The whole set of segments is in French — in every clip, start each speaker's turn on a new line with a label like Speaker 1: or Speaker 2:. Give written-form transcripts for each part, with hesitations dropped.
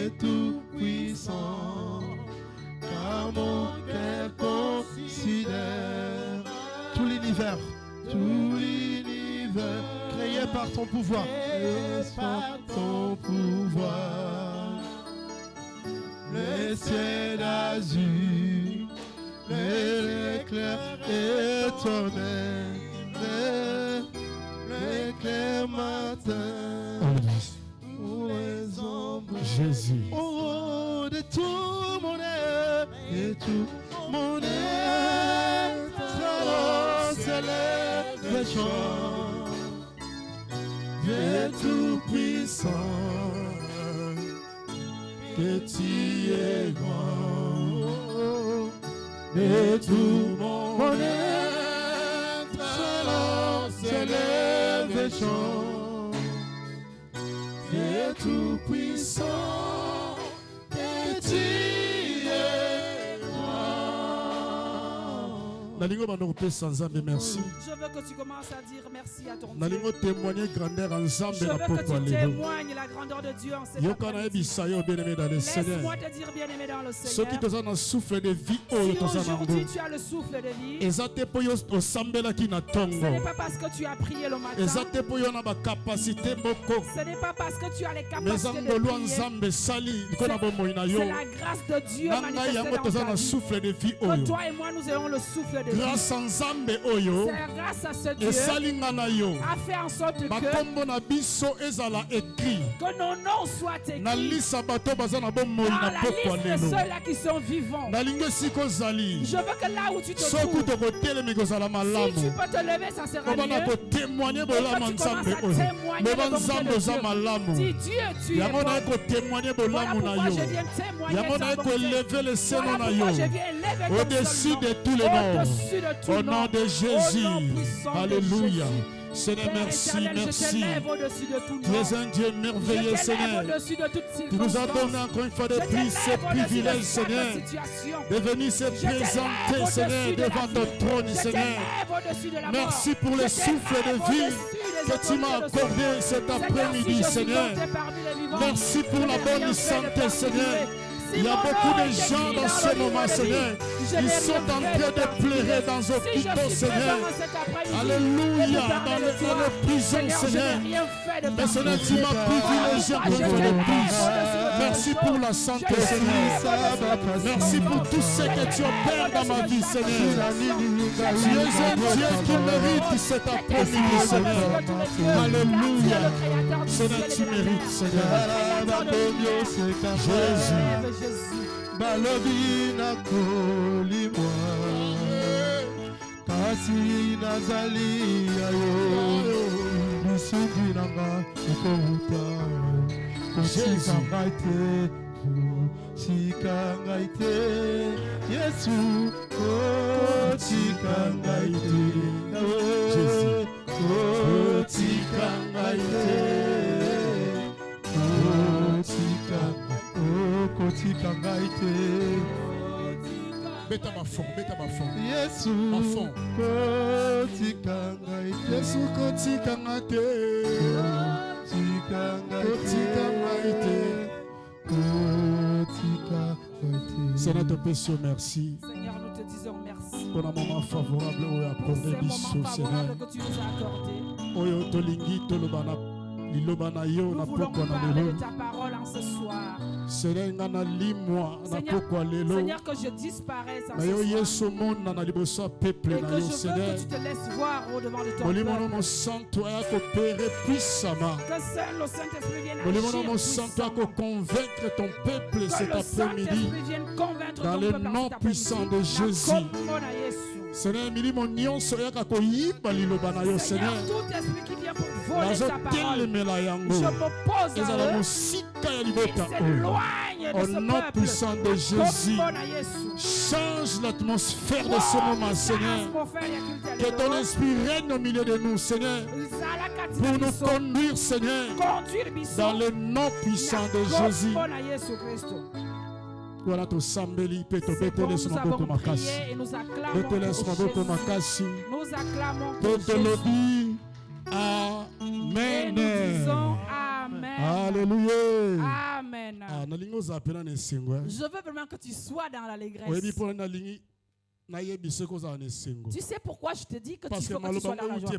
Speaker 1: es tout puissant, car mon cœur considère tout l'univers créé par ton pouvoir, le ciel azur, l'éclair étonnel, l'éclair matin, les ombres,
Speaker 2: Jésus.
Speaker 1: Oh, de tout mon être, de tout mon être, alors s'élève le chant, Dieu tout-puissant, que tu es grand, de tout mon être, alors s'élève le chant, Dieu tout-puissant, que tu es
Speaker 2: Nalingo Manopé sans âme, merci.
Speaker 3: Je veux que tu commences à dire merci à ton Dieu.
Speaker 2: Nalingo témoigner grandeur ensemble.
Speaker 3: Je veux que tu témoignes la grandeur de Dieu en cet après-midi. Laisse-moi te dire bien-aimé dans le Seigneur. Si aujourd'hui tu as le souffle de vie, ce n'est pas parce que tu as prié le matin. Ce n'est pas parce que tu as les capacités de prier. C'est la grâce de Dieu manifestée dans ta vie. Que toi et moi nous ayons le souffle de vie.
Speaker 2: Grâce ensemble
Speaker 3: C'est grâce à ce Dieu a fait en sorte que nos noms soient écrits dans la liste de ceux-là qui sont vivants. Je veux que là où tu te trouves, si tu peux te lever, ça sera mieux. Que tu commences à témoigner de Dieu. Dis Dieu, tu es bon. Voilà pourquoi je viens témoigner de ta bonté. Voilà pourquoi je viens élever
Speaker 2: au-dessus de tous les noms. Au nom de Jésus. Alléluia. Seigneur, merci, merci. Tu es un Dieu merveilleux, Seigneur. Tu nous as donné encore une fois de plus ce privilège, Seigneur, de venir se présenter, Seigneur, devant ton trône, Seigneur. Merci pour le souffle de vie que tu m'as accordé cet après-midi, Seigneur. Merci pour la bonne santé, Seigneur. Il y a beaucoup de gens dans ce moment, Seigneur. Ils sont en train de pleurer dans un hôpital, Seigneur. Alléluia. Dans les prisons, Seigneur. Mais Seigneur, tu m'as privilégié pour le plus. Merci pour la santé, Seigneur. Merci pour tout ce que tu opères dans ma vie, Seigneur. Tu es un Dieu qui mérite cet après-midi, Seigneur. Alléluia. Seigneur, tu mérites, Seigneur. Jésus.
Speaker 1: Balobi na kolimwa kasi nazali ayo bisugi nanga ukouta Chika Yesu chika
Speaker 2: Jésus.
Speaker 1: Chika
Speaker 2: Beta ma fond.
Speaker 1: Yesu
Speaker 2: ma fond. Yesu kotika ngate. Seigneur, te péché, merci.
Speaker 3: Seigneur, nous te disons merci.
Speaker 2: Pour un moment favorable où accordé
Speaker 3: biso, Seigneur. Que tu nous as accordé.
Speaker 2: Oyo tolingi tolobana.
Speaker 3: Nous voulons parler de ta parole en ce soir. Seigneur, que je disparaisse en ce soir. Et que je veux que tu te laisses voir au devant de ton peuple. Que seul le Saint-Esprit vienne agir puissamment.
Speaker 2: Ton peuple cet après-midi dans le nom puissant de Jésus. Seigneur, Seigneur,
Speaker 3: tout esprit qui vient pour voler ta parole, je m'oppose à eux et s'éloigne de
Speaker 2: au nom puissant de Jésus. Change l'atmosphère de ce moment, Seigneur. Que ton esprit règne au milieu de nous, Seigneur. Pour nous conduire, Seigneur, dans le nom puissant de Jésus. Voilà ton sambeli, peto, peto, laisse-moi beaucoup ma casse. Peto, laisse-moi beaucoup ma casse. Peto, lobby. Amen.
Speaker 3: Amen.
Speaker 2: Alléluia.
Speaker 3: Amen. Je veux vraiment que tu sois dans l'allégresse. Tu sais pourquoi je te dis que tu faut que tu sois dans la joie?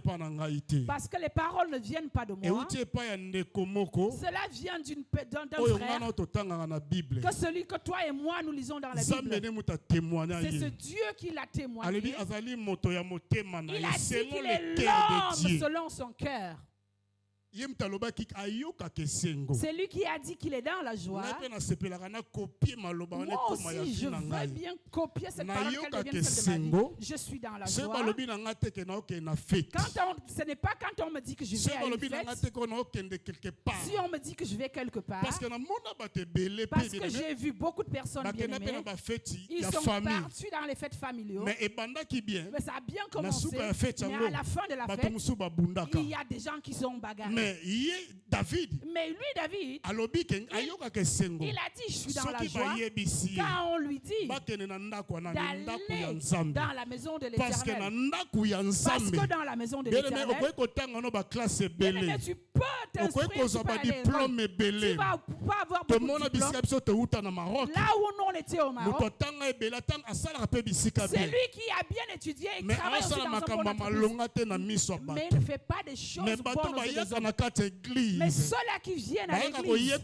Speaker 3: Parce que les paroles ne viennent pas de moi. Cela vient d'un frère. Que celui que toi et moi nous lisons dans la Bible. C'est ce Dieu qui l'a témoigné. Il a dit qu'il est l'homme selon son cœur. C'est lui qui a dit qu'il est dans la joie. Moi aussi, je veux bien copier cette parole qu'elle devienne celle de ma vie. Je suis dans la joie. Ce n'est pas quand on me dit que je vais à une fête. Si on me dit que je vais quelque part. Parce que j'ai vu beaucoup de personnes bien aimées. Ils sont partis dans les fêtes familiaux. Mais ça a bien commencé. Mais à la fin de la fête, il y a des gens qui sont bagarrés. Mais lui, David, il a dit, je suis dans la joie. Quand on lui dit d'aller dans la maison de l'Éternel. Parce que dans la maison de l'Éternel, tu peux t'instruire, tu peux aller. Tu vas pas avoir beaucoup de diplômes. Là où on était au Maroc, c'est lui qui a bien étudié et travaille aussi dans un bon entreprise. Mais il ne fait pas des choses bonnes aux autres. Mais ceux-là qui viennent à l'église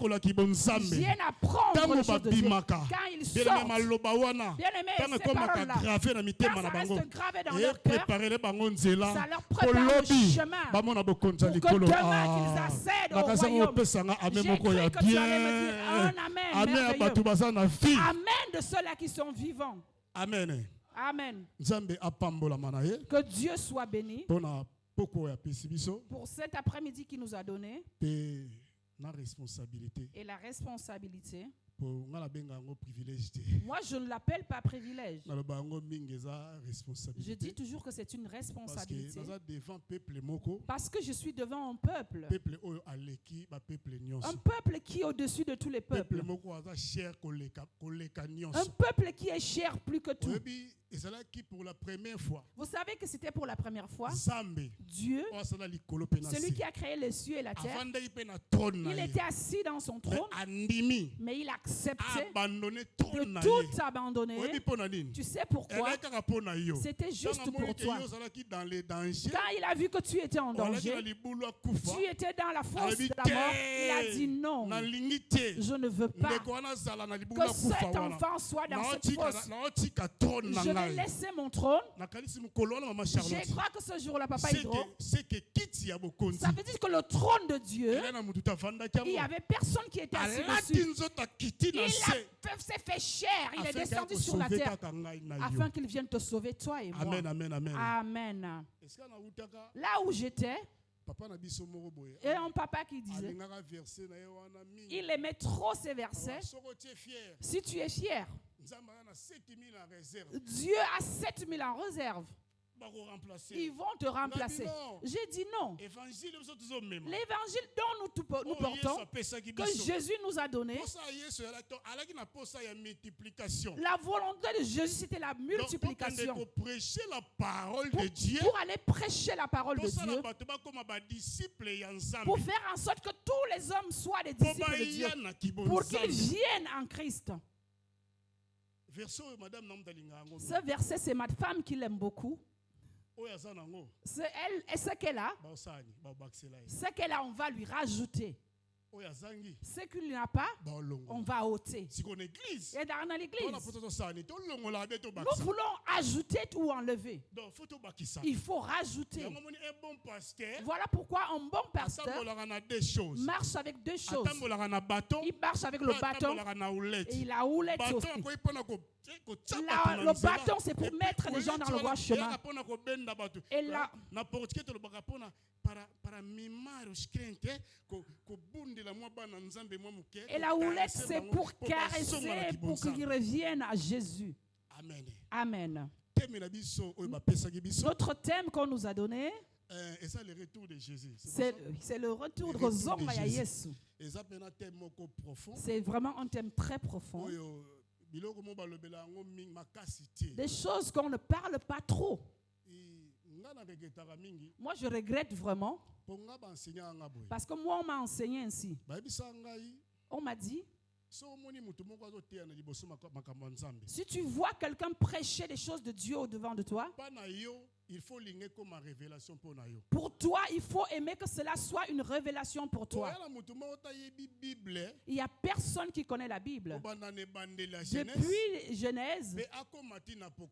Speaker 3: viennent apprendre les choses de Dieu. Quand ils sortent, bien aimé, ces paroles-là, quand ça reste gravé dans leur cœur, ça leur prépare le chemin pour que demain qu'ils accèdent au royaume. J'ai cru que tu allais me dire un amen merveilleux. Amen de ceux-là qui sont vivants. Amen. Amen. Que Dieu soit béni pour cet après-midi qu'il nous a donné et la responsabilité. Moi, je ne l'appelle pas privilège. Je dis toujours que c'est une responsabilité. Parce que je suis devant un peuple. Un peuple qui est au-dessus de tous les peuples. Un peuple qui est cher plus que tout. Vous savez que c'était pour la première fois. Dieu, celui qui a créé les cieux et la terre, il était assis dans son trône, mais il a accepté de tout abandonner. Tu sais pourquoi? C'était juste pour toi. Quand il a vu que tu étais en danger, tu étais dans la fosse de la mort, il a dit non, je ne veux pas que cet enfant soit dans cette fosse. Je vais laisser mon trône. Je crois que ce jour-là, Papa Hydro, ça veut dire que le trône de Dieu, il n'y avait personne qui était assis dessus. Il s'est fait chair. Il est descendu sur la terre afin qu'il vienne te sauver, toi et moi.
Speaker 1: Amen, amen, amen.
Speaker 3: Amen. Là où j'étais, et un papa qui disait, il aimait trop ces versets. Si tu es fier, Dieu a 7000 en réserve. Ils vont te remplacer. J'ai dit non. L'évangile dont nous portons, que Jésus nous a donné, la volonté de Jésus, c'était la multiplication. Pour aller prêcher la parole de Dieu, pour faire en sorte que tous les hommes soient des disciples de Dieu, pour qu'ils viennent en Christ. Ce verset, c'est ma femme qui l'aime beaucoup. C'est elle et ce qu'elle a, on va lui rajouter. Ce qu'il n'a pas, on va ôter. Et dans l'église, nous voulons ajouter ou enlever. Il faut rajouter. Voilà pourquoi un bon pasteur marche avec deux choses. Il marche avec le bâton et la houlette aussi. Le bâton, c'est pour mettre les gens dans le droit chemin. Et là, et la houlette, c'est pour caresser, pour qu'ils reviennent à Jésus. Amen. Notre thème qu'on nous a donné, c'est le retour de Jésus. C'est le retour de Jésus. C'est vraiment un thème très profond. Des choses qu'on ne parle pas trop. Moi, je regrette vraiment. Parce que moi, on m'a enseigné ainsi. On m'a dit,
Speaker 4: Si tu vois quelqu'un prêcher des choses de Dieu au-devant de toi, pour toi, il faut aimer que cela soit une révélation pour toi. Il n'y a personne qui connaît la Bible. Depuis Genèse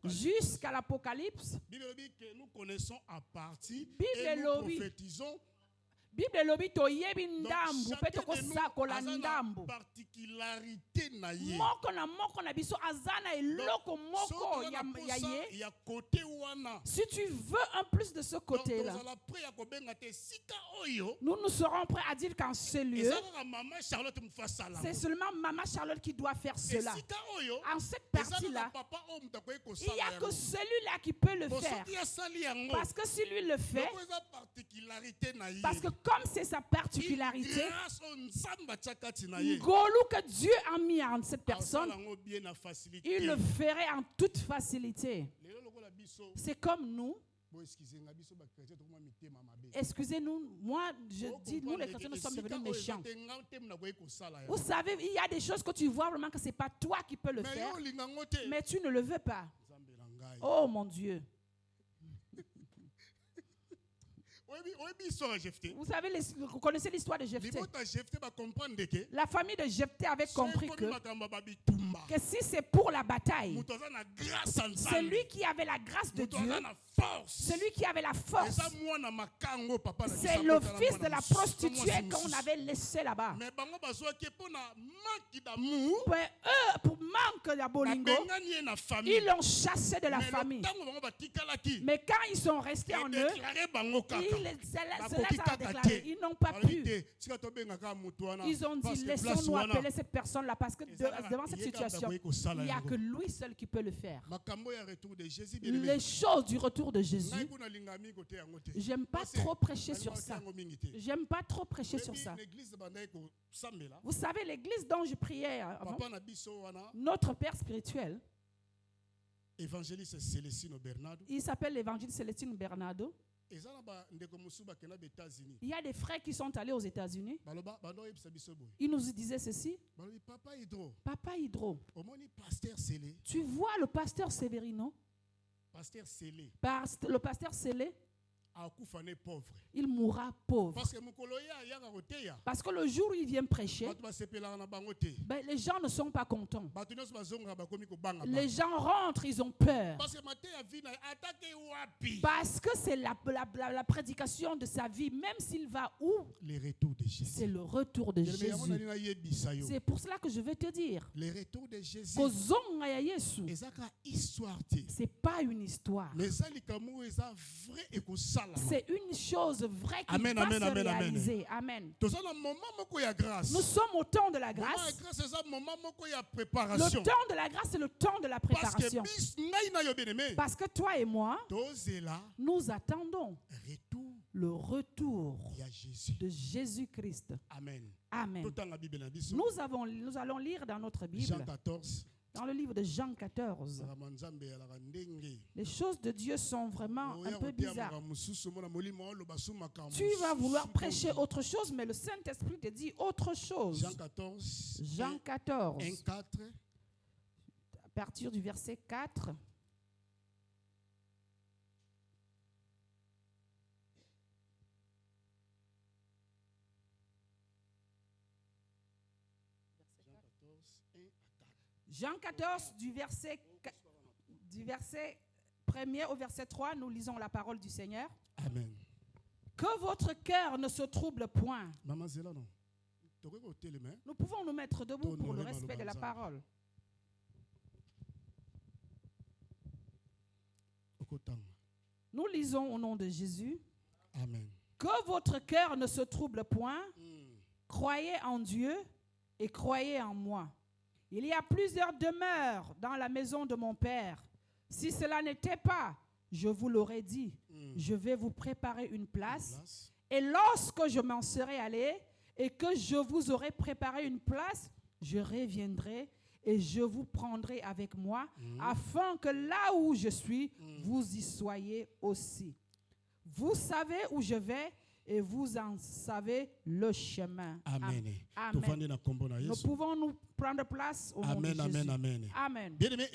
Speaker 4: jusqu'à l'Apocalypse,
Speaker 2: nous connaissons à partir
Speaker 4: et nous prophétisons. Bible lobi to yebi ndambu peto ko sakola ndambu
Speaker 2: particularité na ye
Speaker 4: moko na biso azana eloko moko ya ye
Speaker 2: ya côté wana.
Speaker 4: Si tu veux un plus de ce côté là, nous serons prêts à dire qu'en ce lieu c'est seulement Maman Charlotte qui doit faire cela. En cette partie là, il n'y a que celui-là qui peut le faire, parce que si lui le fait, parce que comme c'est sa particularité, Golou que Dieu a mis en cette personne, il le ferait en toute facilité. C'est comme nous. Excusez-nous, moi je dis, nous les chrétiens, nous sommes devenus méchants. Vous savez, il y a des choses que tu vois vraiment que ce n'est pas toi qui peux le faire, mais tu ne le veux pas. Oh mon Dieu. Vous savez, vous connaissez l'histoire de Jephthé. La famille de Jephthé avait compris que si c'est pour la bataille, celui qui avait la grâce de Dieu, celui qui avait la force, c'est le fils de la prostituée qu'on avait laissé là-bas. Eux, pour manque d'abolingo, ils l'ont chassé de la famille. Mais quand ils sont restés en eux, ils n'ont pas pu. Ils ont dit, laissons-nous appeler cette personne-là, parce que devant cette situation, il n'y a que lui seul qui peut le faire. Les choses du retour de Jésus, j'aime pas trop prêcher sur ça. J'aime pas trop prêcher sur ça. Vous savez, l'église dont je priais avant, notre père spirituel, il s'appelle l'évangile Célestino Bernardo. Il y a des frères qui sont allés aux États-Unis. Ils nous disaient ceci. Papa Hydro, tu vois le pasteur Severino, le pasteur Célé, il mourra pauvre. Parce que le jour où il vient prêcher, les gens ne sont pas contents. Les gens rentrent, ils ont peur. Parce que c'est la prédication de sa vie. Même s'il va où, c'est le retour de Jésus. C'est pour cela que je vais te dire,
Speaker 2: le retour de Jésus,
Speaker 4: c'est pas une histoire. C'est une chose vraie qui va se réaliser. Amen. Nous sommes au temps de la grâce. Le temps de la grâce, c'est le temps de la préparation. Parce que toi et moi, nous attendons le retour de Jésus-Christ.
Speaker 2: Amen.
Speaker 4: Amen. Nous allons lire dans notre Bible,
Speaker 2: Jean 14.
Speaker 4: Dans le livre de Jean 14, les choses de Dieu sont vraiment un peu bizarres. Tu vas vouloir prêcher autre chose, mais le Saint-Esprit te dit autre chose.
Speaker 2: Jean 14.
Speaker 4: Jean 14.
Speaker 2: 1, 4.
Speaker 4: À partir du verset 4. Jean 14, du verset 1er au verset 3, nous lisons la parole du Seigneur.
Speaker 2: Amen.
Speaker 4: Que votre cœur ne se trouble point. Nous pouvons nous mettre debout pour le respect de la parole. Nous lisons au nom de Jésus.
Speaker 2: Amen.
Speaker 4: Que votre cœur ne se trouble point. Croyez en Dieu et croyez en moi. Il y a plusieurs demeures dans la maison de mon Père. Si cela n'était pas, je vous l'aurais dit. Je vais vous préparer une place. Et lorsque je m'en serai allé et que je vous aurai préparé une place, je reviendrai et je vous prendrai avec moi, afin que là où je suis, vous y soyez aussi. Vous savez où je vais et vous en savez le chemin.
Speaker 2: Amen.
Speaker 4: Amen. Nous pouvons nous prendre place au nom de Jésus.
Speaker 2: Amen, amen.
Speaker 4: Amen.
Speaker 2: Bien-aimé,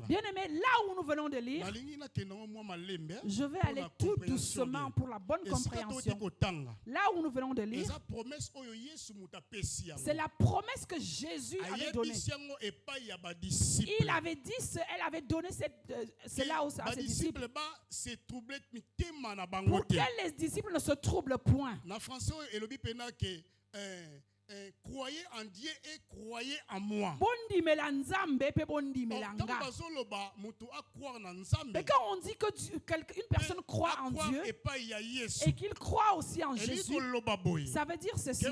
Speaker 4: Bien-aimé, là où nous venons de lire, je vais aller tout doucement pour la bonne compréhension. Là où nous venons de lire, c'est la promesse que Jésus avait donnée. Il avait dit, elle avait donné cela à ses disciples pour que les disciples ne se troublent point.
Speaker 2: En français, croyez en Dieu et croyez en moi.
Speaker 4: Mais quand on dit qu'une personne croit en Dieu et qu'il croit aussi en Jésus, ça veut dire ceci: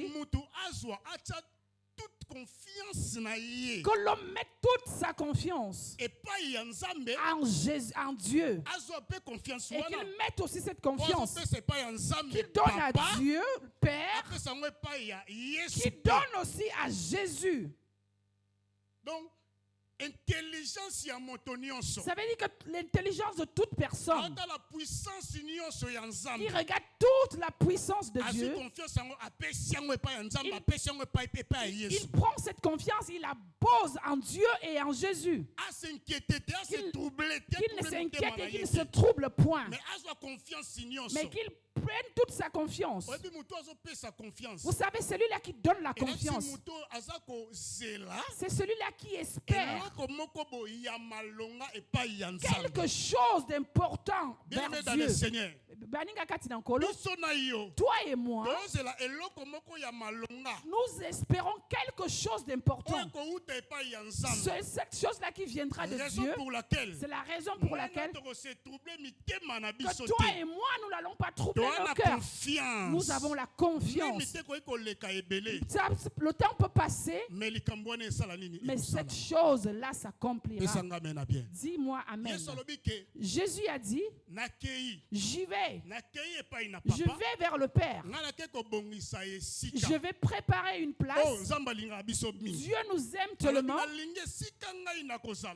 Speaker 4: que l'homme mette toute sa confiance en Dieu et qu'il mette aussi cette confiance qu'il donne à Dieu Père, qui donne aussi à Jésus.
Speaker 2: Donc, intelligence ya motonionso.
Speaker 4: Ça veut dire que l'intelligence de toute personne, il regarde toute la puissance de Dieu. Il prend cette confiance, il la pose en Dieu et en Jésus. Qu'il ne s'inquiète et qu'il ne se trouble point, mais qu'il prenne toute sa confiance. Vous savez, celui-là qui donne la confiance, c'est celui-là qui espère quelque chose d'important vers Dieu. Toi et moi, nous espérons quelque chose d'important. C'est cette chose-là qui viendra de Dieu. C'est la raison pour laquelle que toi et moi, nous n'allons pas troubler nos cœurs. Nous avons la confiance. Le temps peut passer, mais cette chose-là s'accomplira. Dis-moi Amen. Jésus a dit, j'y vais. Je vais vers le Père. Je vais préparer une place. Dieu nous aime tellement.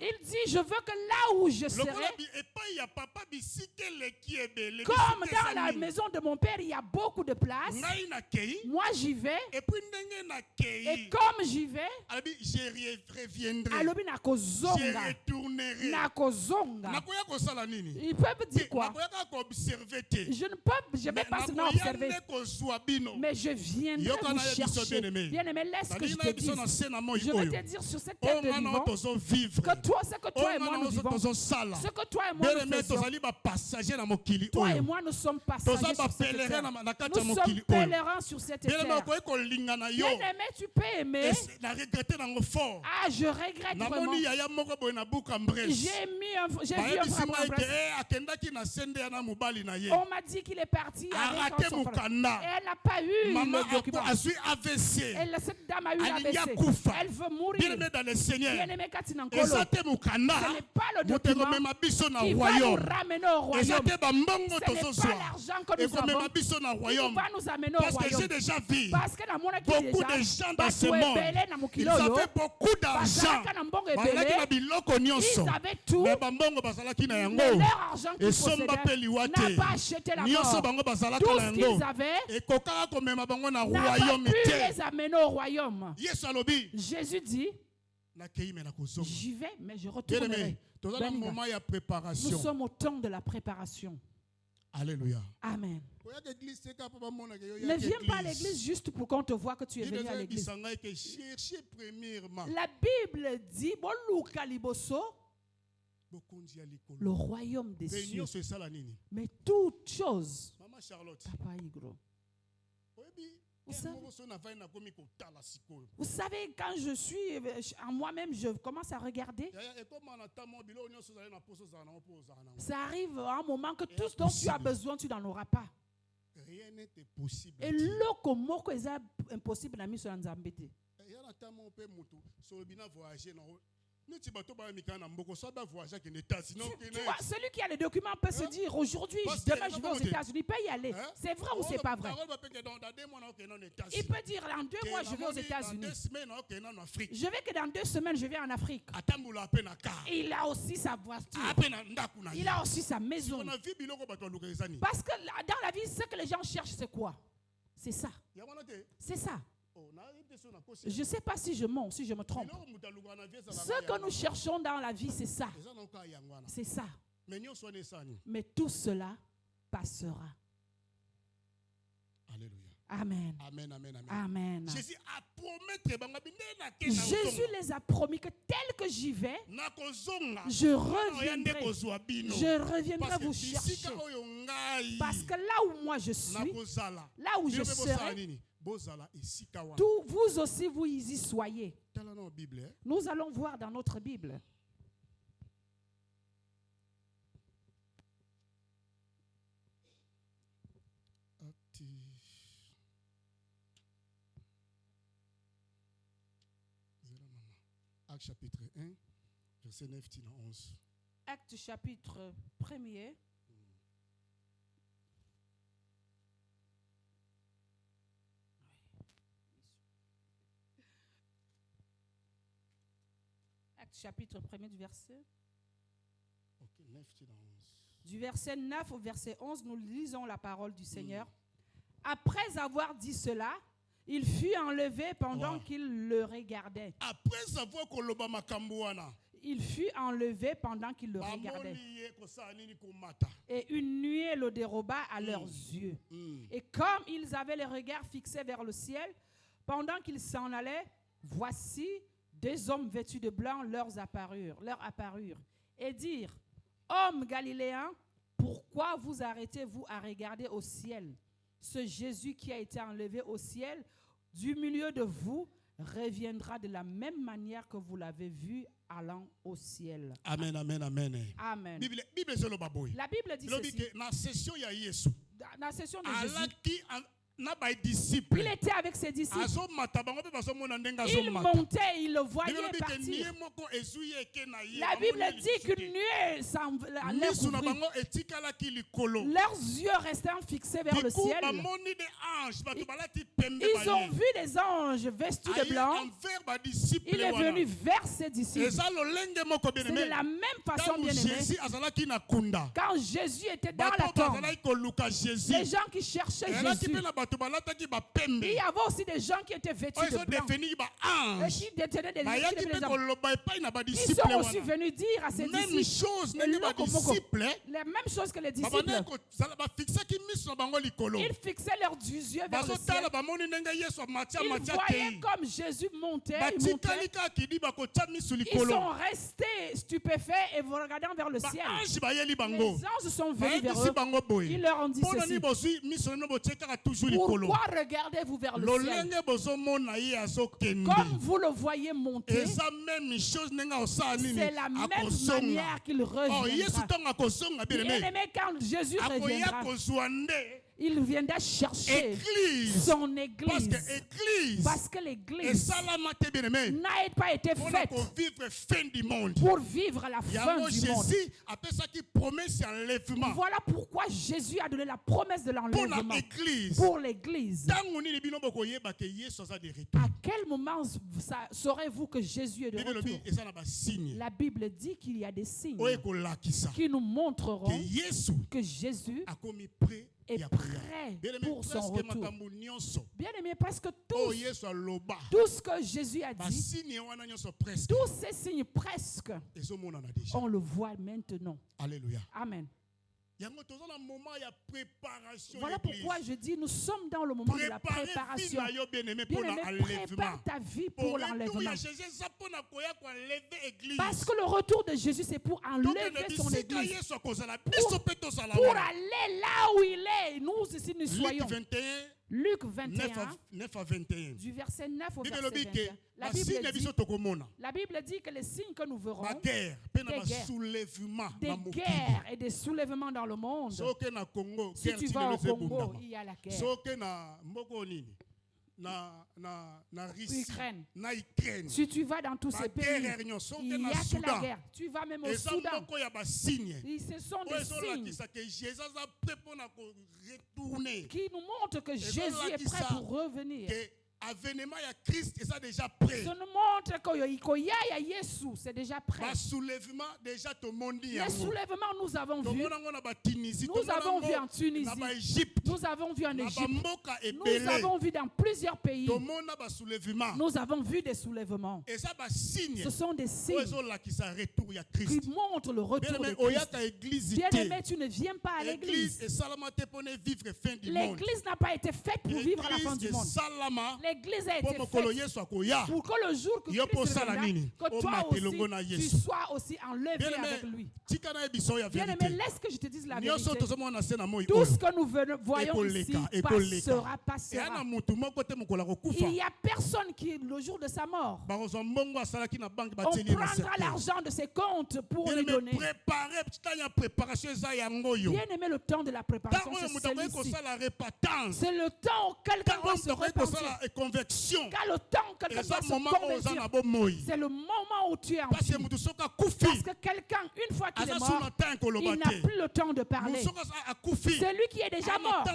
Speaker 4: Il dit, je veux que là où je serai, comme dans la maison de mon Père, il y a beaucoup de place. Moi, j'y vais. Et comme j'y vais,
Speaker 2: je reviendrai.
Speaker 4: Je retournerai. Ils peuvent dire quoi? Je vais pas seulement observer, mais je viendrai vous chercher. Bien-aimé, laisse que je te dise. Je vais te dire sur cette terre de vivant que toi, ce que toi et moi nous vivons, ce que toi et moi nous faisons, toi et moi nous sommes passagers sur cette terre. Nous sommes pèlerins sur cette terre. Bien-aimé, tu peux aimer. Ah, je regrette vraiment. J'ai vu un frère. On m'a dit qu'il est parti avec son frère. Et elle n'a pas eu le document. Cette dame a eu l'AVC. Elle veut mourir. Bien-aimé Katinankolo, ce n'est pas le document qui va nous ramener au royaume. Ce n'est pas l'argent que nous avons qui va nous amener au royaume. Parce que
Speaker 2: beaucoup de gens dans ce monde, ils avaient beaucoup d'argent.
Speaker 4: Ils avaient tout, mais leur argent qu'ils possédaient n'a pas acheté la mort. Tout ce qu'ils avaient n'a pas pu les amener au royaume. Jésus dit, j'y vais, mais je retournerai. Nous sommes au temps de la préparation.
Speaker 2: Alléluia.
Speaker 4: Amen. Ne viens pas à l'église juste pour qu'on te voit que tu es venu à l'église. La Bible dit, le royaume des cieux. Mais toute chose. Papa Igro. Vous savez, quand je suis en moi-même, je commence à regarder. Ça arrive à un moment que tout ce dont tu as besoin, tu n'en auras pas.
Speaker 2: Rien n'est impossible.
Speaker 4: Et l'oko moko est impossible à mettre sur l'anzambete.
Speaker 3: Tu vois,
Speaker 4: celui qui a les documents peut se dire aujourd'hui, demain je vais aux États-Unis, il peut y aller. C'est vrai ou c'est pas vrai? Il peut dire dans 2 mois je vais aux États-Unis. Je vais que dans 2 semaines je vais en Afrique. Il a aussi sa voiture. Il a aussi sa maison. Parce que dans la vie, ce que les gens cherchent, c'est quoi? C'est ça. C'est ça. Je ne sais pas si je mens, si je me trompe. Ce que nous cherchons dans la vie, c'est ça. C'est ça. Mais tout cela passera.
Speaker 3: Alléluia.
Speaker 4: Amen.
Speaker 3: Amen, amen, amen.
Speaker 4: Amen.
Speaker 3: Jésus
Speaker 4: les a promis que tel que j'y vais, je reviendrai vous chercher. Parce que là où moi je suis, là où je serai, vous aussi vous y soyez. Nous allons voir dans notre Bible.
Speaker 3: Actes chapitre 1, verset 9 à 11.
Speaker 4: Actes chapitre 1er. Actes chapitre 1er du verset.
Speaker 3: Okay, 9 à 11.
Speaker 4: Du verset 9 au verset 11, nous lisons la parole du Seigneur. Après avoir dit cela, il fut enlevé pendant qu'il le regardait.
Speaker 3: Après avoir
Speaker 4: il fut enlevé pendant qu'il le regardait. Et une nuée le déroba à leurs yeux. Et comme ils avaient les regards fixés vers le ciel, pendant qu'ils s'en allaient, voici 2 hommes vêtus de blanc leur apparurent et dirent: Hommes galiléens, pourquoi vous arrêtez-vous à regarder au ciel? Ce Jésus qui a été enlevé au ciel du milieu de vous reviendra de la même manière que vous l'avez vu allant au ciel.
Speaker 3: Amen, amen, amen.
Speaker 4: Amen. La Bible dit ceci. Dans la session de Jésus, il était avec ses disciples. Il montait, il le voyait partir. La Bible dit qu'une nuée les couvrit. Leurs yeux restaient fixés vers le ciel. Ils ont vu des anges vestus de blanc. Il est venu vers ses disciples. C'est de la même façon, bien aimé. Quand Jésus était dans la tombe, les gens qui cherchaient Jésus, il y avait aussi des gens qui étaient vêtus de blanc et qui détenaient des hommes. Ils sont aussi venus dire à ses disciples les mêmes choses que les disciples. Ils fixaient leurs yeux vers le ciel. Ils voyaient comme Jésus montait. Ils sont restés stupéfaits et regardant vers le ciel. Les anges sont venus vers eux. Ils leur ont dit ceci: pourquoi regardez-vous vers le ciel? Comme vous le voyez monter, c'est la même manière qu'il reviendra. Bien-aimé, quand Jésus reviendra, il viendra chercher son église. Parce que l'église n'a pas été faite pour vivre la fin du monde. Voilà pourquoi Jésus a donné la promesse de l'enlèvement pour l'église. À quel moment saurez-vous que Jésus est de retour? La Bible dit qu'il y a des signes qui nous montreront que Jésus est prêt pour son retour. Bien aimé, parce que tout ce que Jésus a dit, tous ces signes presque, on le voit maintenant.
Speaker 3: Alléluia.
Speaker 4: Amen. Voilà pourquoi je dis, nous sommes dans le moment de la préparation. Bien-aimé, prépare ta vie pour l'enlèvement. Parce que le retour de Jésus, c'est pour enlever son église. Pour aller là où il est. Nous ici, nous soyons. Luc 21,
Speaker 3: 9 à 21.
Speaker 4: Du verset 9 au verset 21. La Bible dit que les signes que nous verrons, des guerres et des soulèvements dans le monde. Si tu vas au Congo, il y a la guerre. Ukraine. Si tu vas dans tous ces pays, il n'y a que la guerre. Tu vas même au Soudan. Ce sont des signes qui nous montrent que Jésus est prêt pour revenir.
Speaker 3: Avènement ya Christ est ça déjà prêt.
Speaker 4: Ça nous montre que Jésus c'est déjà prêt.
Speaker 3: Le soulèvement déjà tout monde.
Speaker 4: Les soulèvements nous avons vu. Nous avons vu en Tunisie. Nous avons vu en Égypte. Nous avons vu dans plusieurs pays. Nous avons vu des soulèvements. Ce sont des signes qui montrent le retour de Christ. Bien-aimé, tu ne viens pas à l'église. L'église n'a pas été faite pour vivre à la fin du monde. L'église a été faite pour que le jour que Christ reviendra, que toi aussi, tu sois aussi enlevé avec lui. Bien-aimé, laisse que je te dise la vérité. Tout ce que nous voyons ici passera. Il n'y a personne qui, le jour de sa mort, on prendra l'argent de ses comptes pour lui donner. Bien-aimé, le temps de la préparation, c'est celui-ci. C'est le temps où quelqu'un doit se repentir. Car le temps que quelqu'un doit se convertir, c'est le moment où tu es en vie. Parce que quelqu'un, une fois qu'il est mort, il n'a plus le temps de parler. Celui qui est déjà mort, il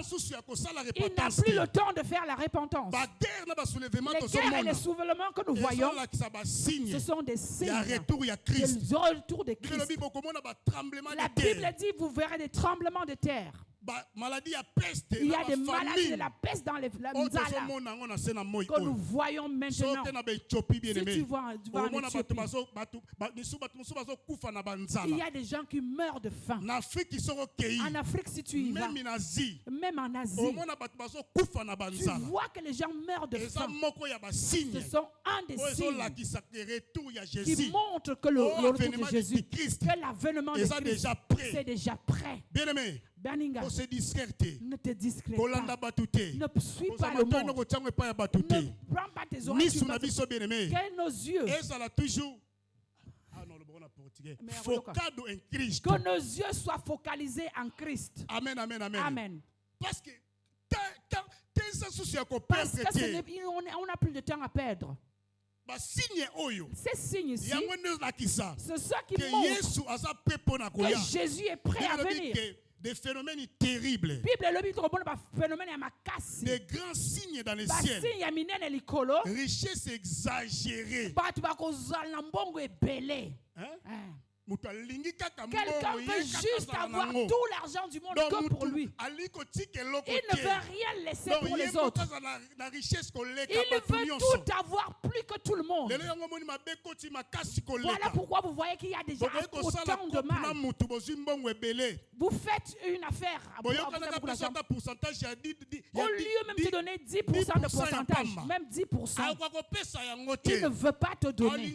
Speaker 4: n'a plus le temps de faire la repentance. Les guerres et les soulèvements que nous voyons, ce sont des signes du retour de Christ. La Bible dit, vous verrez des tremblements de terre. Il y a des maladies de la peste dans les que nous voyons maintenant. Si tu vas en Éthiopie, il y a des gens qui meurent de faim. En Afrique, si tu y vas, même en Asie, tu vois que les gens meurent de faim. Ce sont un des signes qui montrent que le retour de Jésus, que l'avènement de Christ, c'est déjà prêt. Baninga, ne te discrète pas. Ne suis pas le monde. Ne prends pas tes oreilles sur notre... Que nos yeux... Que nos yeux soient focalisés en Christ.
Speaker 3: Amen, amen, amen.
Speaker 4: Amen.
Speaker 3: Parce que
Speaker 4: on n'a plus de temps à perdre. Ces signes-ci, c'est ça qui montre que Jésus est prêt à venir.
Speaker 3: Des phénomènes terribles. Des grands signes dans le ciel. Richesse exagérée.
Speaker 4: Quelqu'un veut juste avoir tout l'argent du monde que pour lui. Il ne veut rien laisser pour les autres. Il veut tout avoir plus que tout le monde. Voilà pourquoi vous voyez qu'il y a déjà autant de mal. Vous faites une affaire. Au lieu même de donner 10% de pourcentage, même 10%, il ne veut pas te donner.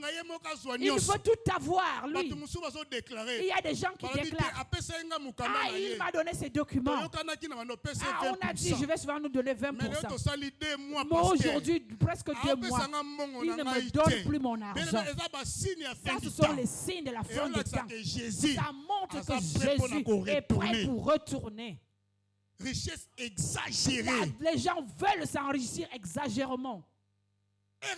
Speaker 4: Il veut tout avoir, lui. Il y a des gens qui déclarent, ah, il m'a donné ces documents. Ah, on a dit, je vais souvent nous donner 20%. Moi, aujourd'hui, presque 2 mois, il ne me donne plus mon argent. Ça, ce sont les signes de la fin du temps. Ça montre que Jésus est prêt pour retourner.
Speaker 3: Richesse exagérée.
Speaker 4: Là, les gens veulent s'enrichir exagérément. Et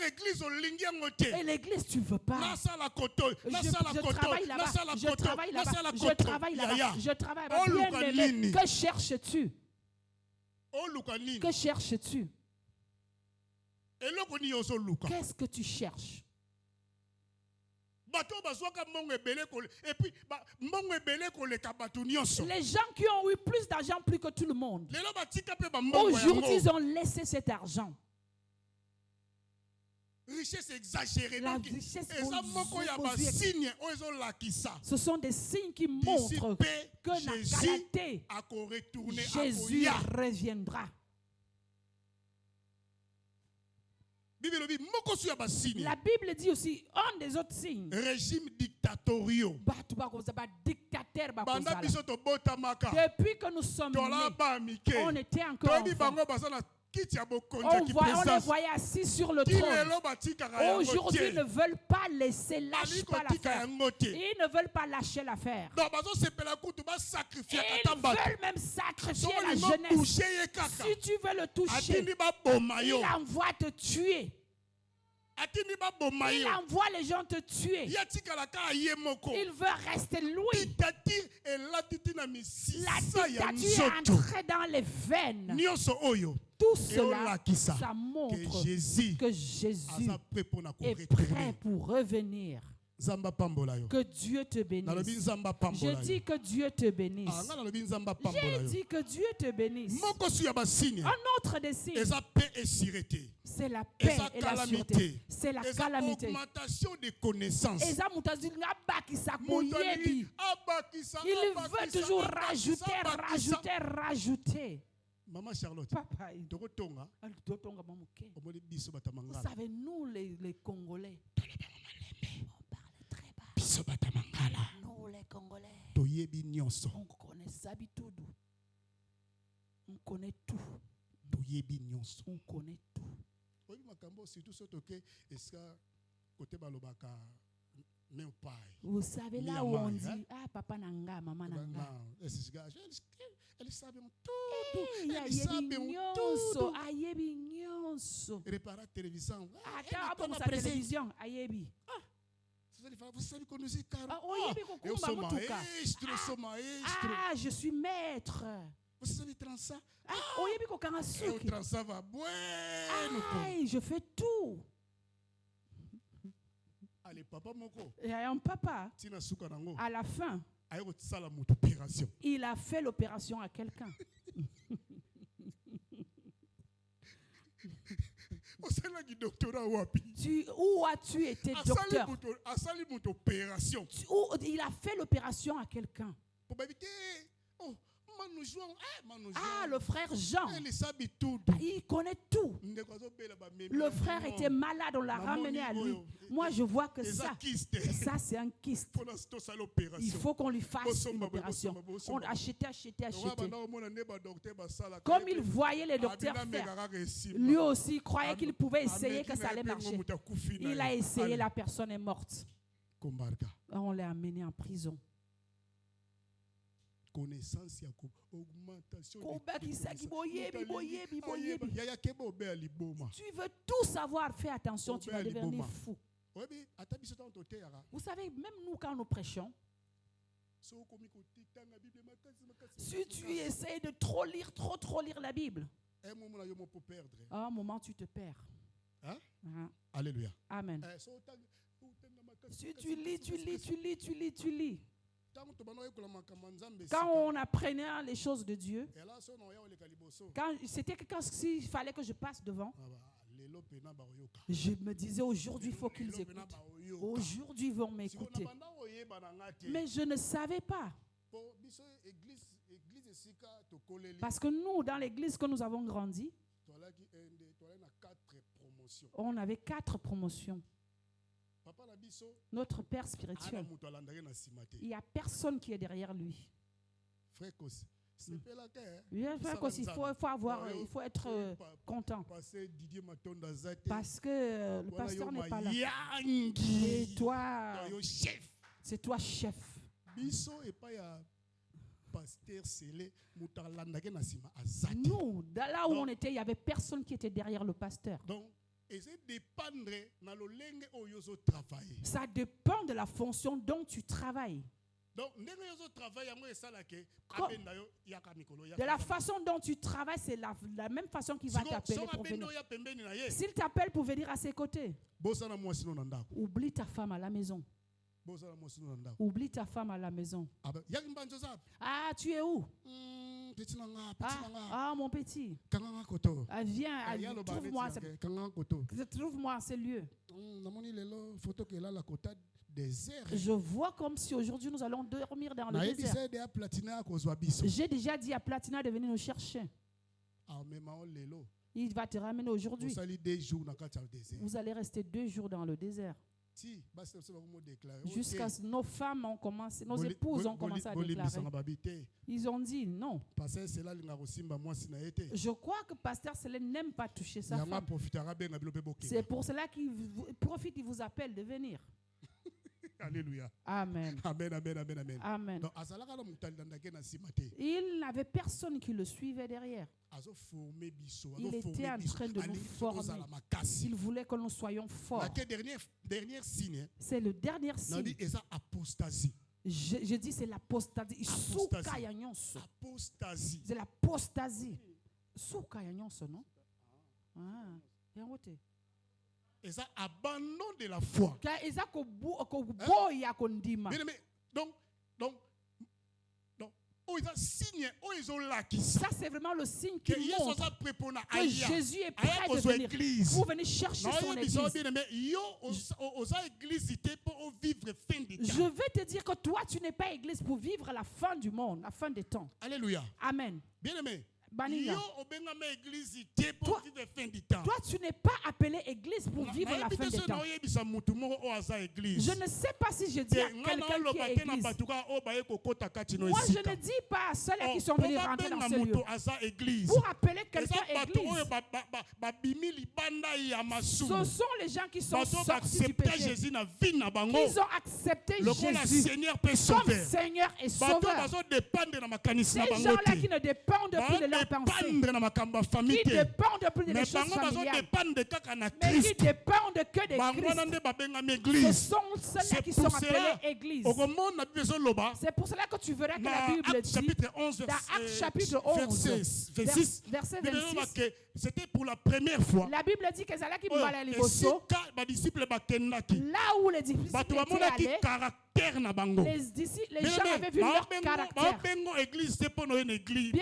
Speaker 4: l'église, tu ne veux pas. Je travaille là-bas. Je travaille là-bas. Je travaille là-bas. Je travaille là-bas. Bien-aimé, que cherches-tu? Que cherches-tu? Qu'est-ce que tu cherches? Les gens qui ont eu plus d'argent plus que tout le monde, aujourd'hui, ils ont laissé cet argent.
Speaker 3: Richesse exagérée.
Speaker 4: La richesse ce sont des signes qui montrent que Jésus reviendra. La Bible dit aussi un des autres signes.
Speaker 3: Régime dictatoriaux.
Speaker 4: Depuis que nous sommes nés, on était encore enfants. On les voyait assis sur le trône. Aujourd'hui, ils ne veulent pas laisser lâcher l'affaire. Ils ne veulent pas lâcher l'affaire. Ils veulent même sacrifier la jeunesse. Si tu veux le toucher, il envoie te tuer. Il envoie les gens te tuer. Il veut rester lui. La dictature est entrée dans les veines. Tout cela, ça montre que Jésus est prêt pour revenir. Que Dieu te bénisse. Je dis que Dieu te bénisse. J'ai dit que Dieu te bénisse. Un autre des signes, c'est la paix et la sûreté. C'est la calamité.
Speaker 3: Augmentation des connaissances.
Speaker 4: Il veut toujours rajouter.
Speaker 3: Maman Charlotte,
Speaker 4: Papa, vous savez, nous les Congolais, on parle très bas. Nous les Congolais, on connaît Sabitoudou. On connaît tout. On connaît tout. Vous savez là où on dit, ah papa nanga, maman nanga.
Speaker 3: Elle savait
Speaker 4: tout. Ayebi nyonso.
Speaker 3: Réparer la télévision.
Speaker 4: Attends, la télévision, ayebi.
Speaker 3: Vous savez qu'on nous dit
Speaker 4: ah, je suis maître.
Speaker 3: Vous savez ça?
Speaker 4: Ah,
Speaker 3: va
Speaker 4: je fais tout.
Speaker 3: Allez, papa moko.
Speaker 4: Il y a un papa. À la fin, il a fait l'opération à quelqu'un. Où as-tu été docteur? Il a fait l'opération à quelqu'un. Ah, le frère Jean, il connaît tout. Le frère était malade, on l'a ramené à lui. Moi, je vois que ça c'est un kyste. Il faut qu'on lui fasse une opération. On achetait. Comme il voyait les docteurs faire, lui aussi croyait qu'il pouvait essayer que ça allait marcher. Il a essayé, la personne est morte. On l'a amené en prison.
Speaker 3: Connaissance, augmentation.
Speaker 4: Tu veux tout savoir, fais attention, tu vas devenir fou. Vous savez, même nous quand nous prêchons, si tu essayes de trop lire la Bible, à un moment tu te perds.
Speaker 3: Hein? Alléluia.
Speaker 4: Amen. Si tu lis. Quand on apprenait les choses de Dieu, s'il fallait que je passe devant, je me disais aujourd'hui il faut qu'ils écoutent. Aujourd'hui ils vont m'écouter. Mais je ne savais pas. Parce que nous, dans l'église que nous avons grandi, on avait 4 promotions. Notre Père spirituel, il n'y a personne qui est derrière lui. Il faut être content. Parce que le pasteur n'est pas là. Et toi, c'est toi chef. Nous, là où on était, il n'y avait personne qui était derrière le pasteur. Ça dépend de la fonction dont tu travailles. De la façon dont tu travailles, c'est la même façon qu'il va t'appeler pour venir. S'il t'appelle pour venir à ses côtés, oublie ta femme à la maison. Oublie ta femme à la maison. Ah, tu es où? Ah, mon petit. Viens, trouve-moi ces lieux. Je vois comme si aujourd'hui nous allons dormir dans le désert. J'ai déjà dit à Platina de venir nous chercher. Il va te ramener aujourd'hui. Vous allez rester 2 jours dans le désert. Jusqu'à ce que nos femmes ont commencé, nos épouses ont commencé à déclarer. Ils ont dit non. Je crois que pasteur Célène n'aime pas toucher sa femme. C'est pour cela qu'il profite, il vous appelle de venir.
Speaker 3: Alléluia.
Speaker 4: Amen.
Speaker 3: Amen, amen, amen, amen.
Speaker 4: Amen. Il n'avait personne qui le suivait derrière. Il était en train de nous former. Il voulait que nous soyons forts. C'est le dernier signe. Je dis c'est l'apostasie. C'est l'apostasie. Non?
Speaker 3: Et ça, abandon de la foi.
Speaker 4: Ça, c'est vraiment le signe qui montre que Jésus est prêt de venir pour venir chercher son église. Je veux te dire que toi, tu n'es pas église pour vivre la fin du monde, la fin des temps.
Speaker 3: Alléluia.
Speaker 4: Amen.
Speaker 3: Bien-aimé. Toi,
Speaker 4: tu n'es pas appelé église pour vivre la fin des temps. Je ne sais pas si je dis à quelqu'un qui est église. Moi, je ne dis pas à ceux qui sont venus rentrer dans ce lieu. Pour appeler quelqu'un église, ce sont les gens qui sont sortis du péché. Ils ont accepté Jésus comme Seigneur et Sauveur. Ces gens-là qui ne dépendent plus de leur pensée, qui dépendent plus des choses familiales, mais qui dépendent que des Christ. Ce sont ceux-là qui sont appelés églises. C'est pour cela que tu verras que la Bible dit dans Actes chapitre 11, verset 26,
Speaker 3: c'était pour la première fois.
Speaker 4: La Bible dit que c'est là qui là où les disciples étaient allés, les gens avaient vu leur caractère. Bien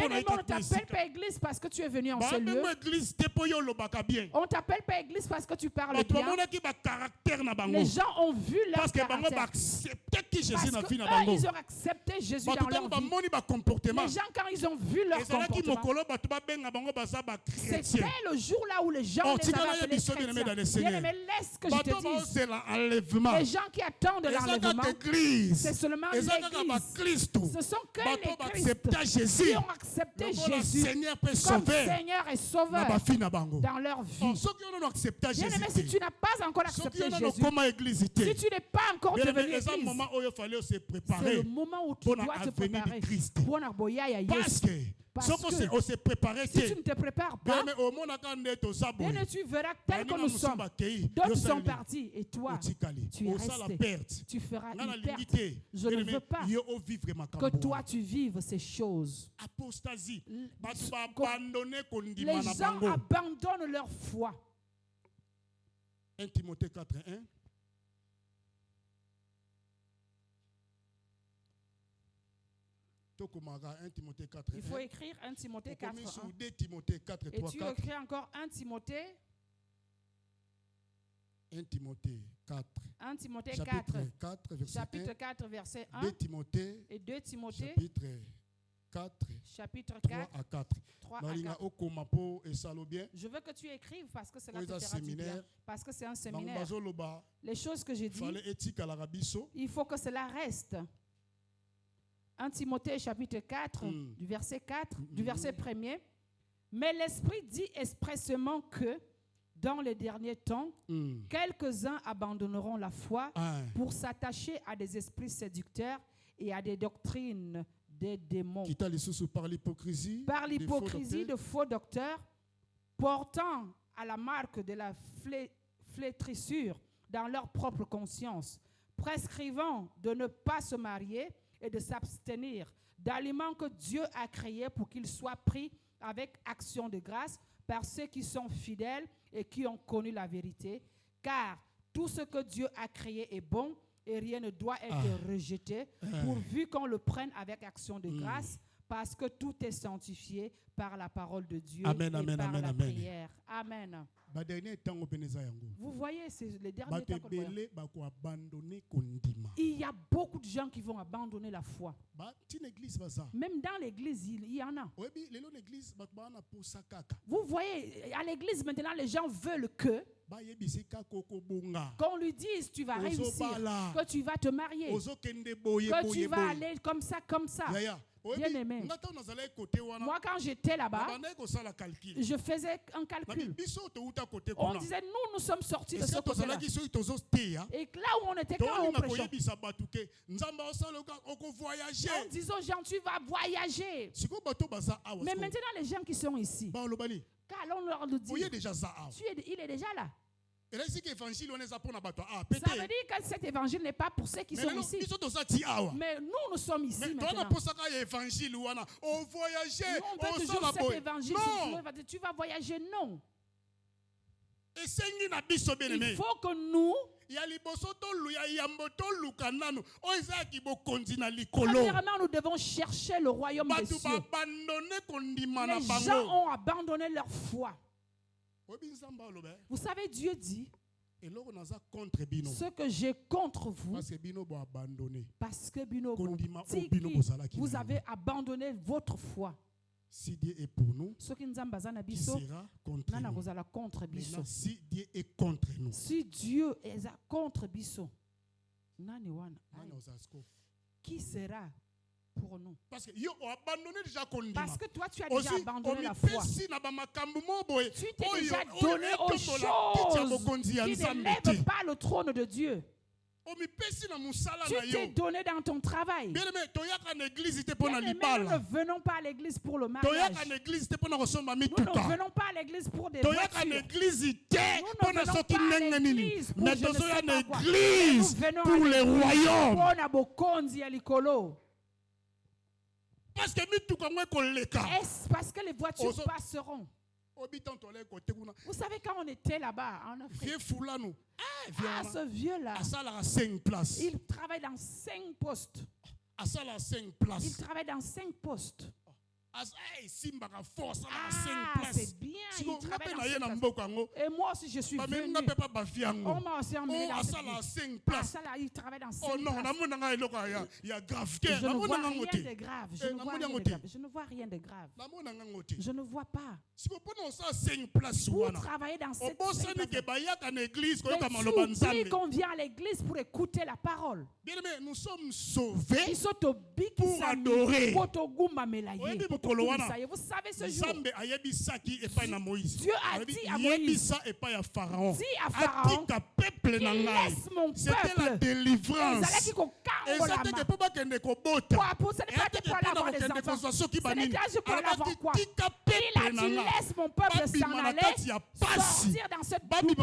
Speaker 4: aimé, on ne t'appelle pas église parce que tu es venu en ce lieu. On ne t'appelle pas église parce que tu parles bien. Les gens ont vu leur caractère. Parce qu'ils ont accepté Jésus dans leur vie. Les gens, quand ils ont vu leur comportement, c'était le jour là où les gens les avaient appelés chrétiens. Bien aimé, laisse que je te dise. Les gens qui attendent l'enlèvement, c'est seulement l'église. Ce sont que les Christ qui ont accepté Jésus comme Seigneur et Sauveur dans leur vie. Bien aimé, si tu n'as pas encore accepté Jésus, si tu n'es pas encore devenu église, c'est le moment où tu dois te préparer pour parce que si tu ne te prépares pas, bien tu verras tel que nous sommes. D'autres sont partis et toi, tu es resté. Tu feras une perte. Je ne veux pas que toi tu vives ces choses. Les gens abandonnent leur foi.
Speaker 3: 1 Timothée 4:1.
Speaker 4: Il faut écrire 1 Timothée 4. Et tu écris encore 1 Timothée
Speaker 3: 1 Timothée 4.
Speaker 4: 1 Timothée
Speaker 3: 4,
Speaker 4: chapitre 4, verset 1.
Speaker 3: 2 Timothée,
Speaker 4: et 2 Timothée,
Speaker 3: chapitre 4,
Speaker 4: 3 à 4.
Speaker 3: 3 à 4.
Speaker 4: Je veux que tu écrives parce que cela te fera du bien. Parce que c'est un séminaire. Les choses que j'ai dit, il faut que cela reste. 1 Timothée chapitre 4, du verset 4, du verset 1er. Mais l'Esprit dit expressément que dans les derniers temps, quelques-uns abandonneront la foi pour s'attacher à des esprits séducteurs et à des doctrines des démons.
Speaker 3: Par l'hypocrisie
Speaker 4: de faux docteurs, portant à la marque de la flétrissure dans leur propre conscience, prescrivant de ne pas se marier et de s'abstenir d'aliments que Dieu a créés pour qu'ils soient pris avec action de grâce par ceux qui sont fidèles et qui ont connu la vérité. Car tout ce que Dieu a créé est bon et rien ne doit être rejeté, pourvu qu'on le prenne avec action de grâce, Parce que tout est sanctifié par la parole de Dieu
Speaker 2: Amen,
Speaker 4: et
Speaker 2: amen,
Speaker 4: par
Speaker 2: amen,
Speaker 4: la
Speaker 2: amen.
Speaker 4: prière. Amen. Vous voyez, c'est les derniers temps que nous voyons. Il y a beaucoup de gens qui vont abandonner la foi. Même dans l'église, il y en a. Vous voyez, à l'église maintenant, les gens veulent que qu'on lui dise tu vas réussir, que tu vas te marier, que tu vas aller comme ça, comme ça. Bien aimé. Moi, quand j'étais là-bas, je faisais un calcul. On disait, nous sommes sortis de ce côté-là. Et là où on était, quand on prêchait, on disait aux gens, tu vas voyager. Mais maintenant, les gens qui sont ici, car on leur dit, il est déjà là. Ça veut dire que cet évangile n'est pas pour ceux qui sont ici. Mais nous sommes ici maintenant. Nous, on veut toujours cet évangile. Tu vas voyager, non. Il faut que nous, premièrement, nous devons chercher le royaume des cieux. Les gens ont abandonné leur foi. Vous savez, Dieu dit, ce que j'ai contre vous, parce que vous avez abandonné votre foi.
Speaker 2: Si Dieu est pour nous,
Speaker 4: qui
Speaker 2: sera contre nous?
Speaker 4: Maintenant,
Speaker 2: si Dieu est contre nous,
Speaker 4: si Dieu est contre qui sera pour nous?
Speaker 2: Parce que
Speaker 4: toi, tu as déjà abandonné la foi. Tu t'es déjà donné aux choses qui n'élèvent pas le trône de Dieu. Tu t'es donné dans ton travail. Bien aimé, nous ne venons pas à l'église pour le mariage. Nous ne venons pas à l'église pour des voitures. Nous ne venons pas à l'église pour je ne sais pas quoi. Nous venons
Speaker 2: pour les royaumes.
Speaker 4: Parce que les voitures passeront. Vous savez, quand on était là-bas en Afrique, ce vieux-là, il travaille dans 5 postes. Il travaille dans 5 postes. C'est bien, il travaille dans 5 postes. Et moi aussi, je suis venu. On m'a aussi emmené dans 5 postes. Il travaille dans 5 postes. Je ne vois rien de grave. Je ne vois rien de grave. Je ne vois pas. Vous travaillez dans cette 5 postes. Mais tu qu'on vient à l'église pour écouter la parole.
Speaker 2: Bien aimé, nous sommes sauvés
Speaker 4: pour
Speaker 2: adorer.
Speaker 4: Vous savez ce jour, Dieu a dit à Moïse, dis à Pharaon, qu'il laisse mon
Speaker 2: c'était
Speaker 4: peuple.
Speaker 2: la délivrance.
Speaker 4: Ce n'est pas pour aller avoir des enfants. Ce n'est pas pour aller avoir quoi. Il a dit, laisse mon peuple s'en aller, sortir dans cette boue,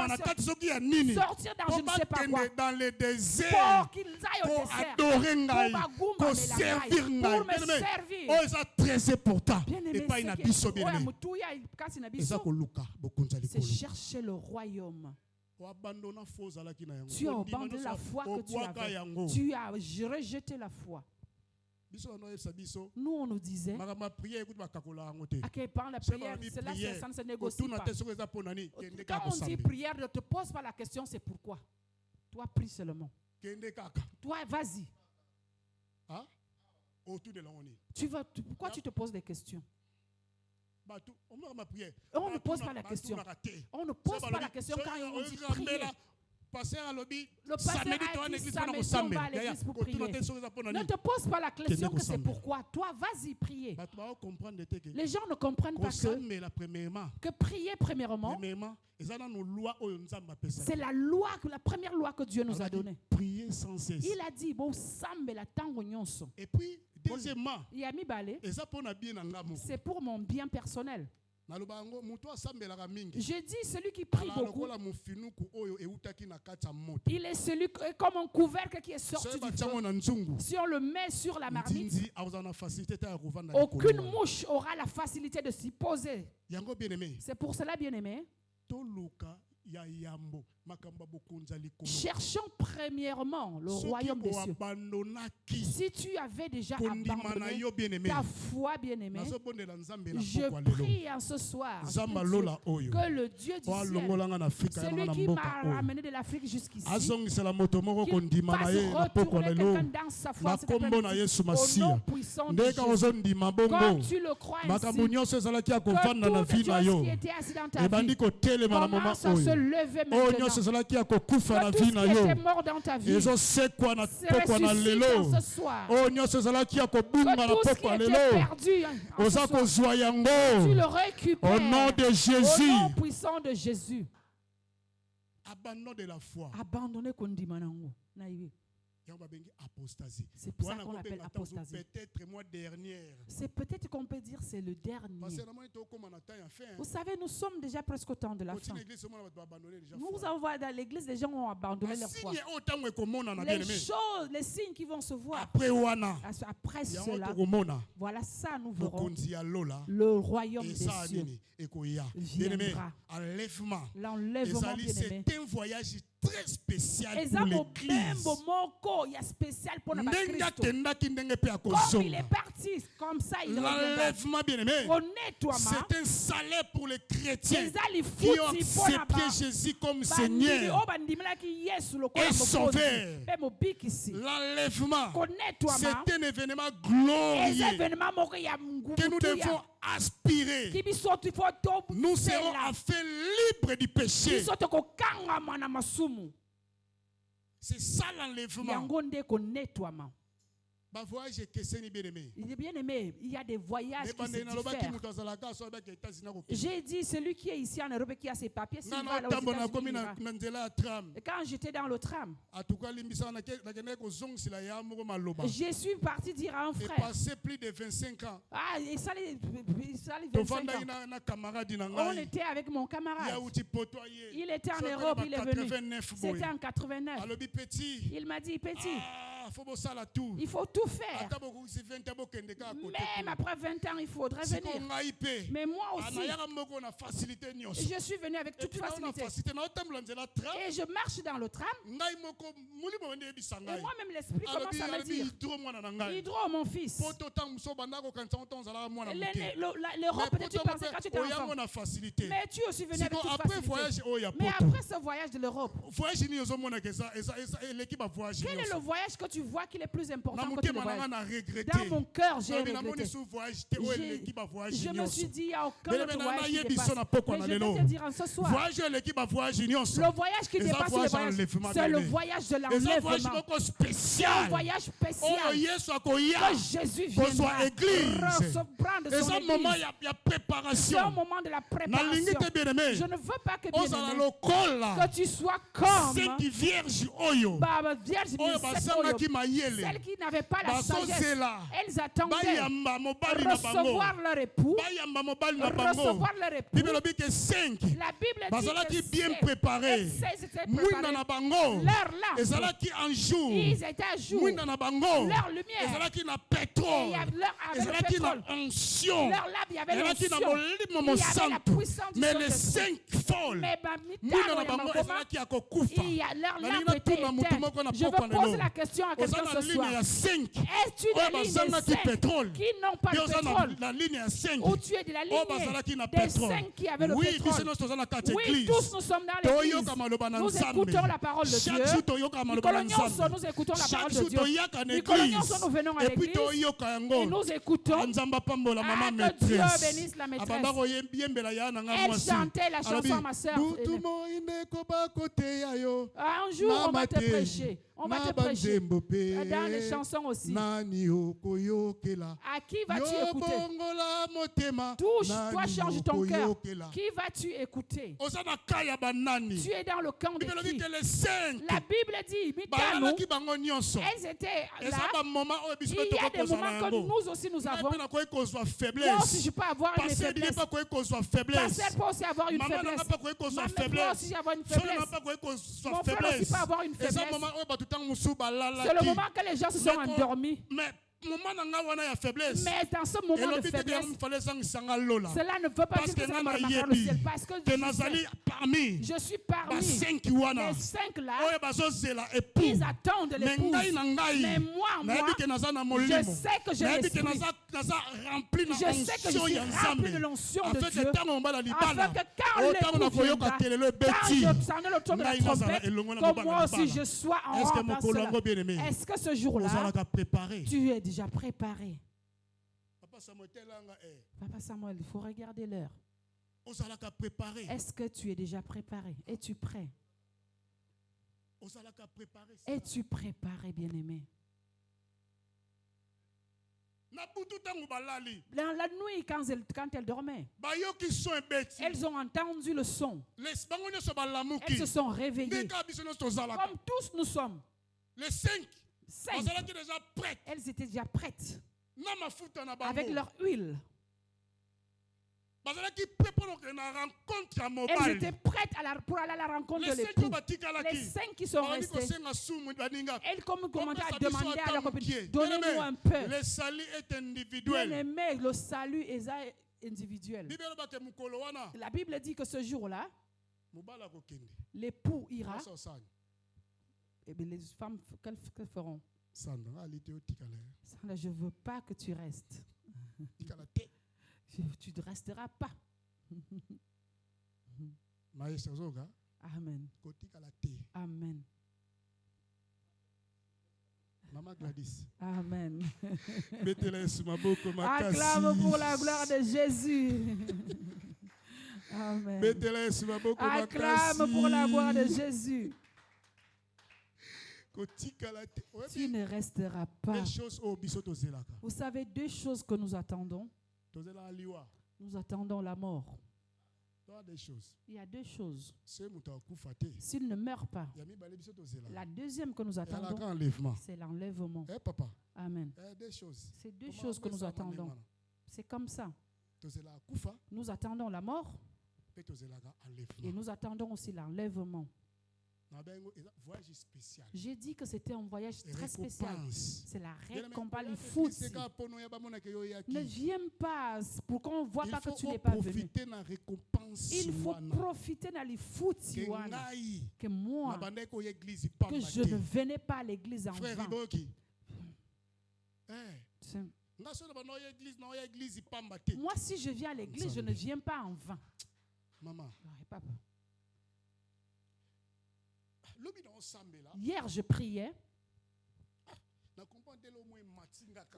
Speaker 4: sortir dans je ne sais pas quoi,
Speaker 2: dans le désert,
Speaker 4: pour qu'ils aillent au désert,
Speaker 2: pour servir très important. Et pas une abysso, bien aimé.
Speaker 4: C'est chercher le royaume. Tu as abandonné la foi que tu avais. Tu as rejeté la foi. Nous, on nous disait à quel point la prière, ça ne se négocie pas. Quand on dit prière, ne te pose pas la question, c'est pourquoi. Toi, prie seulement. Toi, vas-y. Pourquoi tu te poses des questions? On ne pose pas la question. On ne pose pas la question quand on dit prier. Le pasteur a dit samedi, on va à l'église pour prier. Ne te pose pas la question que c'est pourquoi. Toi, vas-y prier. Les gens ne comprennent pas que prier premièrement, c'est la loi, la première loi que Dieu nous a donnée.
Speaker 2: Prier sans cesse.
Speaker 4: Il a dit,
Speaker 2: et puis, deuxièmement,
Speaker 4: c'est pour mon bien personnel. Je dis celui qui prie beaucoup, il est celui comme un couvercle qui est sorti du feu. Si on le met sur la marmite, aucune mouche aura la facilité de s'y poser. C'est pour cela, bien aimé, Cherchons premièrement le royaume des cieux. Si tu avais déjà abandonné ta foi, bien-aimée, je prie en ce soir que le Dieu du ciel, celui qui m'a ramené de l'Afrique jusqu'ici, qu'il fasse retourner quelqu'un dans sa foi, au nom puissant de Jésus. Comme tu le crois ainsi, que toutes choses qui étaient assises dans ta vie commencent à se lever maintenant. Que tout ce qui était mort dans ta vie se ressuscite en ce soir. Que tout ce qui était perdu en ce soir, tu le récupères
Speaker 2: au nom de Jésus.
Speaker 4: Au nom puissant de Jésus.
Speaker 1: Abandon de la foi.
Speaker 4: Abandonner kondimanango. C'est pour ça qu'on appelle apostasie.
Speaker 1: Peut-être mois dernier.
Speaker 4: C'est peut-être qu'on peut dire c'est le dernier. Vous savez, nous sommes déjà presque au temps de la fin. Nous avons vu dans l'église, les gens ont abandonné leur foi. Les choses, les signes qui vont se voir. Après cela, voilà ça nous verrons. Le royaume des cieux viendra. L'enlèvement, bien-aimé.
Speaker 1: C'est un voyage très spécial
Speaker 4: pour
Speaker 1: l'église. Comme il
Speaker 4: est parti, comme ça il
Speaker 1: l'enlèvement, bien-aimé, c'est un salaire pour les chrétiens qui ont accepté Jésus comme Seigneur et Sauveur. L'enlèvement, c'est un événement glorieux que nous devons aspirer. Nous serons enfin libres du péché. C'est ça l'enlèvement.
Speaker 4: Bien-aimé, il y a des voyages qui se diffèrent. J'ai dit, celui qui est ici en Europe et qui a ses papiers, s'il va là aux États-Unis, et quand j'étais dans le tram, je suis parti dire à un frère,
Speaker 1: passé plus de 25 ans.
Speaker 4: Ah, il s'allait 25 ans. On était avec mon camarade. Il était en Europe, il est venu. C'était en 89. Il m'a dit, petit, il faut tout faire. Même après 20 ans, il faudrait venir. Mais moi aussi, je suis venu avec toute facilité. Et je marche dans le tram. Et moi-même, l'esprit commence à me dire, Hydro, mon fils. L'Europe, peut-être tu pensais quand tu étais enfant. Mais tu aussi venu avec toute facilité. Mais après ce voyage de l'Europe, quel est le voyage que tu vois qui est le plus important que tu le voyages? Dans mon cœur, j'ai regretté. Je me suis dit, il n'y a aucun autre voyage qui dépasse. Mais je vais te dire en ce soir, le voyage qui dépasse c'est le voyage de l'enlèvement. C'est un voyage spécial que Jésus viendra reprendre son église. C'est un moment de la préparation. Je ne veux pas que, que tu sois comme vierge, celles qui n'avaient pas la sagesse. Elles attendaient recevoir leur époux. Recevoir leur époux. La Bible dit que bien préparés. L'heure là, ils étaient à jour. Leur lumière. Et leur pétrole. Leur là, il y avait l'onction. Il y avait la puissance du Saint-Esprit. Mais leur lampe était éteinte. Je veux poser la question à quelqu'un ce soir. Es-tu de la ligne des 5 qui n'ont pas de pétrole? Ou tu es de la ligne des 5 qui avaient le pétrole? Oui, tous nous sommes dans l'église. Nous écoutons la parole de Dieu. Nous écoutons la parole de Dieu. Nous venons à l'église et nous écoutons. Que Dieu bénisse la maîtresse. Elle chantait la chanson, ma soeur. Un jour, on va te prêcher. On va te prêcher dans les chansons aussi. À qui vas-tu écouter? Touche, toi change ton cœur. Qui vas-tu écouter? Tu es dans le camp de qui? La Bible dit, elles étaient là. Il y a des moments que nous aussi nous avons. Moi aussi je peux avoir une faiblesse. Pasteur peut aussi avoir une faiblesse. Ma mère peut aussi avoir une faiblesse. Mon frère aussi peut avoir une faiblesse. C'est le moment que les gens se sont endormis. Mais dans ce moment de faiblesse, cela ne veut pas dire que ça va remarquer le ciel. Parce que je suis parmi les 5 là. Ils attendent l'épouse. Mais moi, je sais que j'ai l'esprit. Je sais que je suis rempli de l'onction de Dieu. Afin que quand l'époux viendra, quand je sonnerai le ton de la trompette, que moi aussi je sois en rang dans cela. Est-ce que ce jour-là, tu es déjà préparé? Papa Samuel, il faut regarder l'heure. Est-ce que tu es déjà préparé? Es-tu prêt? Es-tu préparé, bien-aimé? Dans la nuit, quand elles dormaient, elles ont entendu le son. Elles se sont réveillées. Comme tous nous sommes. Les 5. Elles étaient déjà prêtes. Avec leur huile. Elles étaient prêtes pour aller à la rencontre de l'époux. Les 5 qui sont restés, elles commençaient à demander à leur copine, donnez-nous un peu.
Speaker 1: Le salut est individuel.
Speaker 4: Bien aimé, le salut est individuel. La Bible dit que ce jour-là, l'époux ira. Et bien les femmes, qu'elles feront? Sandra, je ne veux pas que tu restes. Tu ne resteras pas. Amen. Amen.
Speaker 1: Maman Gladys.
Speaker 4: Amen.
Speaker 1: Acclame
Speaker 4: pour la gloire de Jésus. Amen. Acclame pour la gloire de Jésus. Tu ne resteras pas. Vous savez 2 choses que nous attendons. Nous attendons la mort. Il y a 2 choses. S'il ne meurt pas, la deuxième que nous attendons, c'est l'enlèvement. Amen. C'est 2 choses que nous attendons. C'est comme ça. Nous attendons la mort et nous attendons aussi l'enlèvement. J'ai dit que c'était un voyage très spécial. C'est la récompense. Ne viens pas pour qu'on ne voit pas que tu n'es pas venu. Il faut profiter de l'ifouti que moi, que je ne venais pas à l'église en vain. Moi, si je viens à l'église, je ne viens pas en vain. Maman. Papa. Hier, je priais.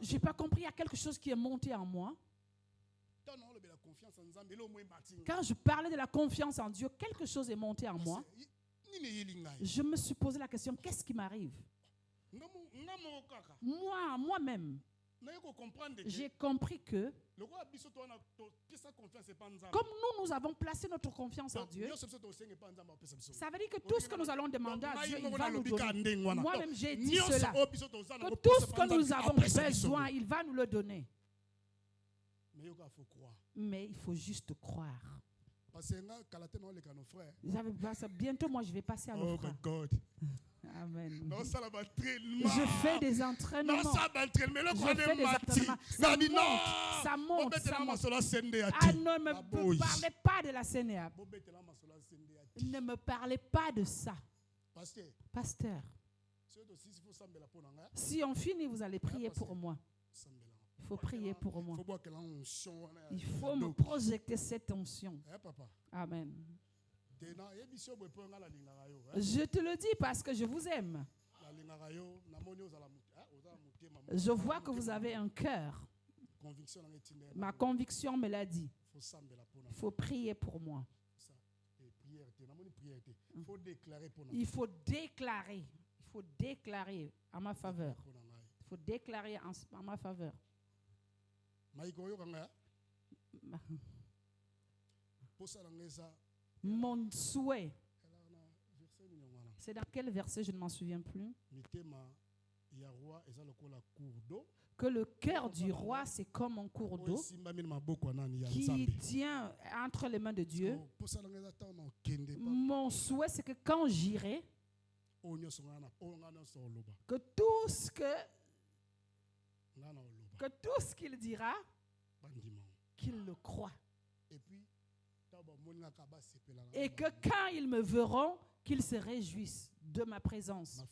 Speaker 4: Je n'ai pas compris, il y a quelque chose qui est monté en moi. Quand je parlais de la confiance en Dieu, quelque chose est monté en moi. Je me suis posé la question, qu'est-ce qui m'arrive? Moi-même, j'ai compris que comme nous avons placé notre confiance en Dieu, ça veut dire que tout ce que nous allons demander à Dieu, il va nous donner. Moi-même, j'ai dit cela. Que tout ce que nous avons besoin, il va nous le donner. Mais il faut juste croire. Bientôt, moi, je vais passer à nos frères. Amen. Je fais des entraînements. Ça monte. Ah non, ne me parlez pas de la CNEA. Ne me parlez pas de ça. Pasteur, si on finit, vous allez prier pour moi. Il faut prier pour moi. Il faut me projeter cette onction. Amen. Je te le dis parce que je vous aime. Je vois que vous avez un cœur. Ma conviction me l'a dit. Il faut prier pour moi. Il faut déclarer. Il faut déclarer en ma faveur. Il faut déclarer en ma faveur. Mon souhait. C'est dans quel verset? Je ne m'en souviens plus. Que le cœur du roi, c'est comme un cours d'eau qui tient entre les mains de Dieu. Mon souhait, c'est que quand j'irai, que tout ce que que tout ce qu'il dira, qu'il le croit. Et que quand ils me verront, qu'ils se réjouissent de ma présence.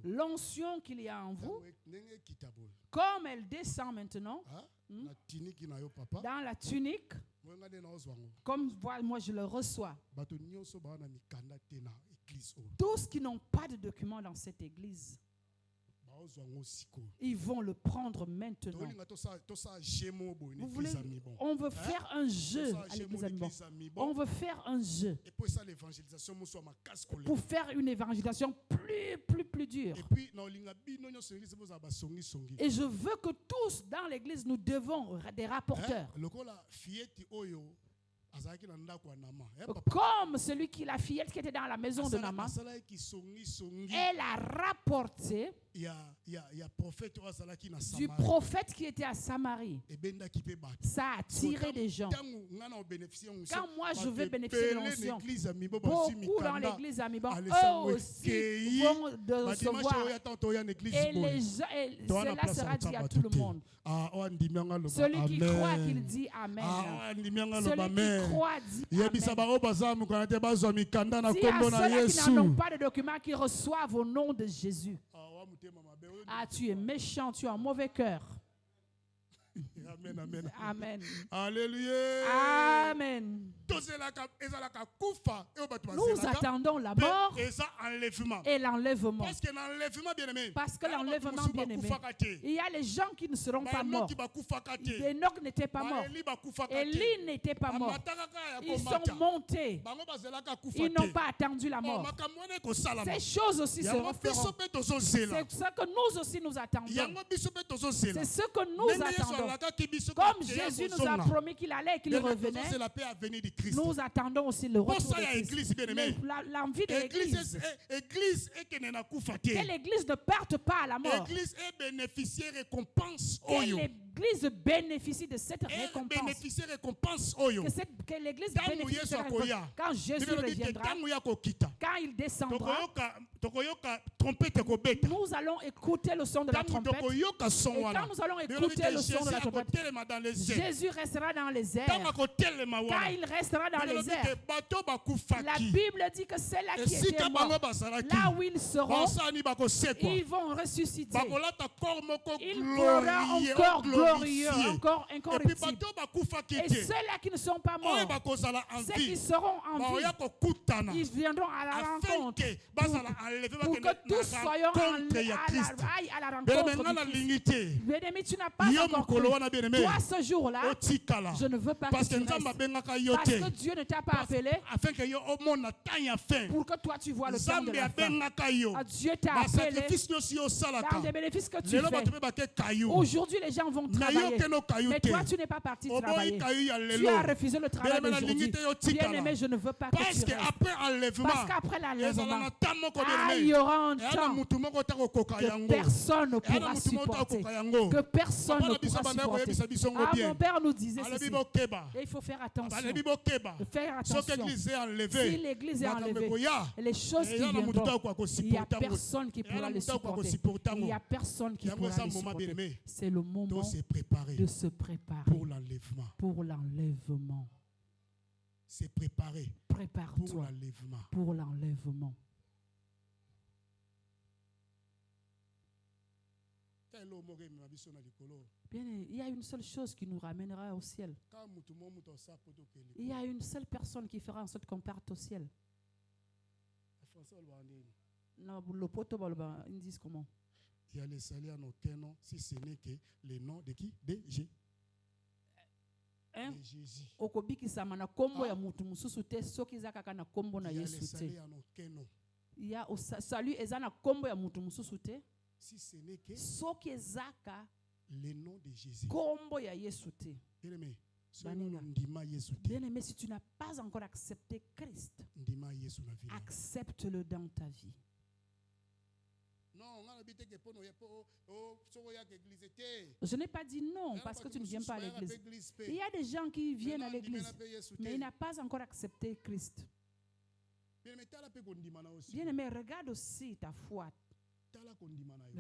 Speaker 4: L'onction qu'il y a en vous, comme elle descend maintenant, dans la tunique, comme moi je le reçois. Tous qui n'ont pas de document dans cette église, ils vont le prendre maintenant. Vous voulez, on veut faire un jeu à l'église Amibon. On veut faire un jeu pour faire une évangélisation plus dure. Et je veux que tous dans l'église, nous devons des rapporteurs. Comme celui qui, la fillette qui était dans la maison de Nama, elle a rapporté du prophète qui était à Samarie. Ça a attiré des gens. Quand moi je vais bénéficier de l'onction, beaucoup dans l'église Amibon, eux aussi vont recevoir. Et cela sera dit à tout le monde. Celui qui croit qu'il dit Amen. Celui qui croit dit Amen. S'il y a ceux-là qui n'en ont pas de documents, qui reçoivent au nom de Jésus. Ah, tu es méchant, tu as un mauvais cœur.
Speaker 2: Amen, amen.
Speaker 4: Amen.
Speaker 2: Alléluia.
Speaker 4: Amen. Nous attendons la mort et l'enlèvement. Parce que l'enlèvement, bien aimé, il y a les gens qui ne seront pas morts. Enoch n'était pas mort. Élie n'était pas mort. Ils sont montés. Ils n'ont pas attendu la mort. Ces choses aussi se feront. C'est ce que nous aussi nous attendons. C'est ce que nous attendons. Comme Jésus nous a promis qu'il allait et qu'il revenait, nous attendons aussi le retour de Christ. Mais l'envie de l'église, que l'église ne parte pas à la mort. Que l'église bénéficie de cette récompense. Que l'église bénéficie de cette récompense. Quand Jésus reviendra, quand il descendra, nous allons écouter le son de la trompette. Et quand nous allons écouter le son de la trompette, Jésus restera dans les airs. Quand il restera dans les airs, la Bible dit que c'est là qui étaient morts, là où ils seront, ils vont ressusciter. Ils auront un corps glorieux, un corps incorruptible. Et ceux-là qui ne sont pas morts, ceux qui seront en vie, ils viendront à la rencontre pour que tous soyons à la rencontre du Christ. Bien-aimé, tu n'as pas encore cru. Toi, ce jour-là, je ne veux pas que tu restes. Parce que Dieu ne t'a pas appelé pour que toi tu vois le temps de la fin. Dieu t'a appelé dans des bénéfices que tu fais. Aujourd'hui, les gens vont travailler. Mais toi, tu n'es pas parti travailler. Tu as refusé le travail d'aujourd'hui. Bien-aimé, je ne veux pas que tu restes. Parce qu'après l'enlèvement, il y aura un temps que personne ne pourra supporter. Que personne ne pourra supporter. Mon père nous disait ceci. Et il faut faire attention. Faire attention. Si l'église est enlevée, les choses qui viendront, il n'y a personne qui pourra les supporter. Il n'y a personne qui pourra les supporter. C'est le moment de se préparer pour l'enlèvement. Prépare-toi pour l'enlèvement. Bien, il y a une seule chose qui nous ramènera au ciel. Il y a une seule personne qui fera en sorte qu'on parte au ciel. Non, le poteau, ils disent comment?
Speaker 2: Il y a les salaires en aucun nom, si ce n'est que les noms de qui? De Jésus.
Speaker 4: Il y a salut ezana kombo ya mutu mususu te.
Speaker 2: Si ce n'est que
Speaker 4: soki ezaka
Speaker 2: le nom de Jésus.
Speaker 4: Kombo ya Yesu te. Bien-aimé, si tu n'as pas encore accepté Christ, accepte-le dans ta vie. Je n'ai pas dit non parce que tu ne viens pas à l'église. Il y a des gens qui viennent à l'église, mais ils n'ont pas encore accepté Christ. Bien-aimé, regarde aussi ta foi.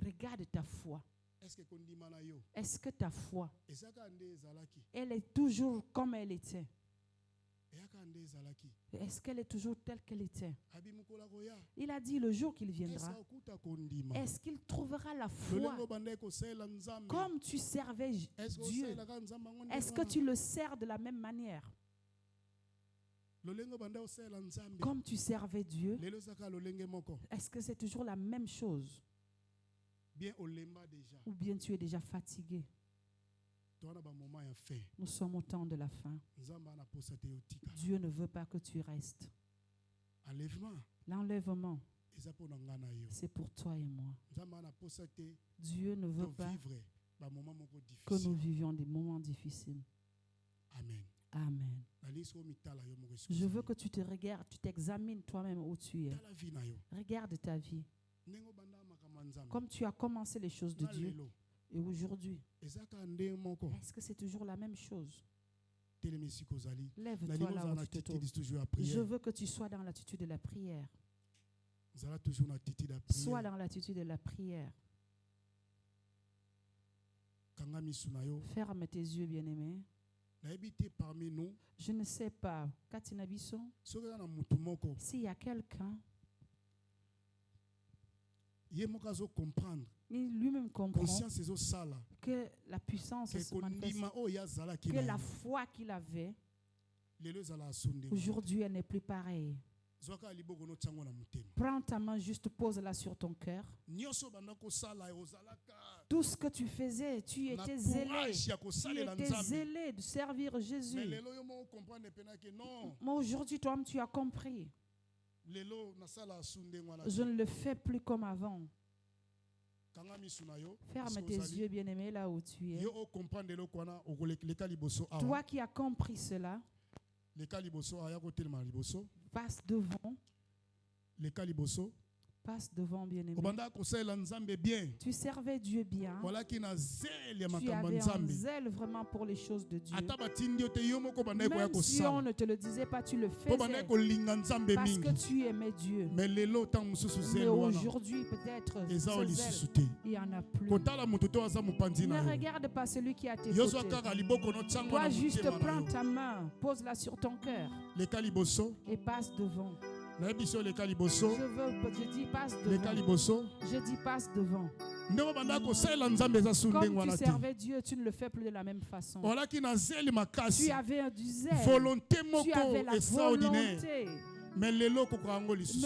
Speaker 4: Regarde ta foi. Est-ce que ta foi, elle est toujours comme elle était? Est-ce qu'elle est toujours telle qu'elle était? Il a dit le jour qu'il viendra, est-ce qu'il trouvera la foi comme tu servais Dieu? Est-ce que tu le sers de la même manière? Comme tu servais Dieu, est-ce que c'est toujours la même chose? Ou bien tu es déjà fatigué? Nous sommes au temps de la fin. Dieu ne veut pas que tu restes. L'enlèvement, c'est pour toi et moi. Dieu ne veut pas que nous vivions des moments difficiles.
Speaker 2: Amen.
Speaker 4: Amen. Je veux que tu te regardes, tu t'examines toi-même où tu es. Regarde ta vie. Comme tu as commencé les choses de Dieu. Et aujourd'hui, est-ce que c'est toujours la même chose? Lève-toi là où tu te trouves. Je veux que tu sois dans l'attitude de la prière. Sois dans l'attitude de la prière. Ferme tes yeux, bien-aimé. Je ne sais pas. S'il y a quelqu'un, il lui-même comprend que la puissance se manifeste, que la foi qu'il avait, aujourd'hui, elle n'est plus pareille. Prends ta main, juste pose-la sur ton cœur. Tout ce que tu faisais, tu étais zélé. Tu étais zélé de servir Jésus. Mais aujourd'hui, toi-même, tu as compris. Je ne le fais plus comme avant. Ferme tes yeux, bien-aimé, là où tu es. Toi qui as compris cela, passe devant. Passe devant, bien-aimé. Tu servais Dieu bien. Tu avais un zèle vraiment pour les choses de Dieu. Même si on ne te le disait pas, tu le faisais parce que tu aimais Dieu. Mais aujourd'hui, peut-être, ce zèle, il n'y en a plus. Ne regarde pas celui qui a tes côtés. Toi, juste prends ta main, pose-la sur ton cœur et passe devant. Je dis passe devant. Je dis passe devant. Comme tu servais Dieu, tu ne le fais plus de la même façon. Tu avais du zèle. Tu avais la volonté. Mais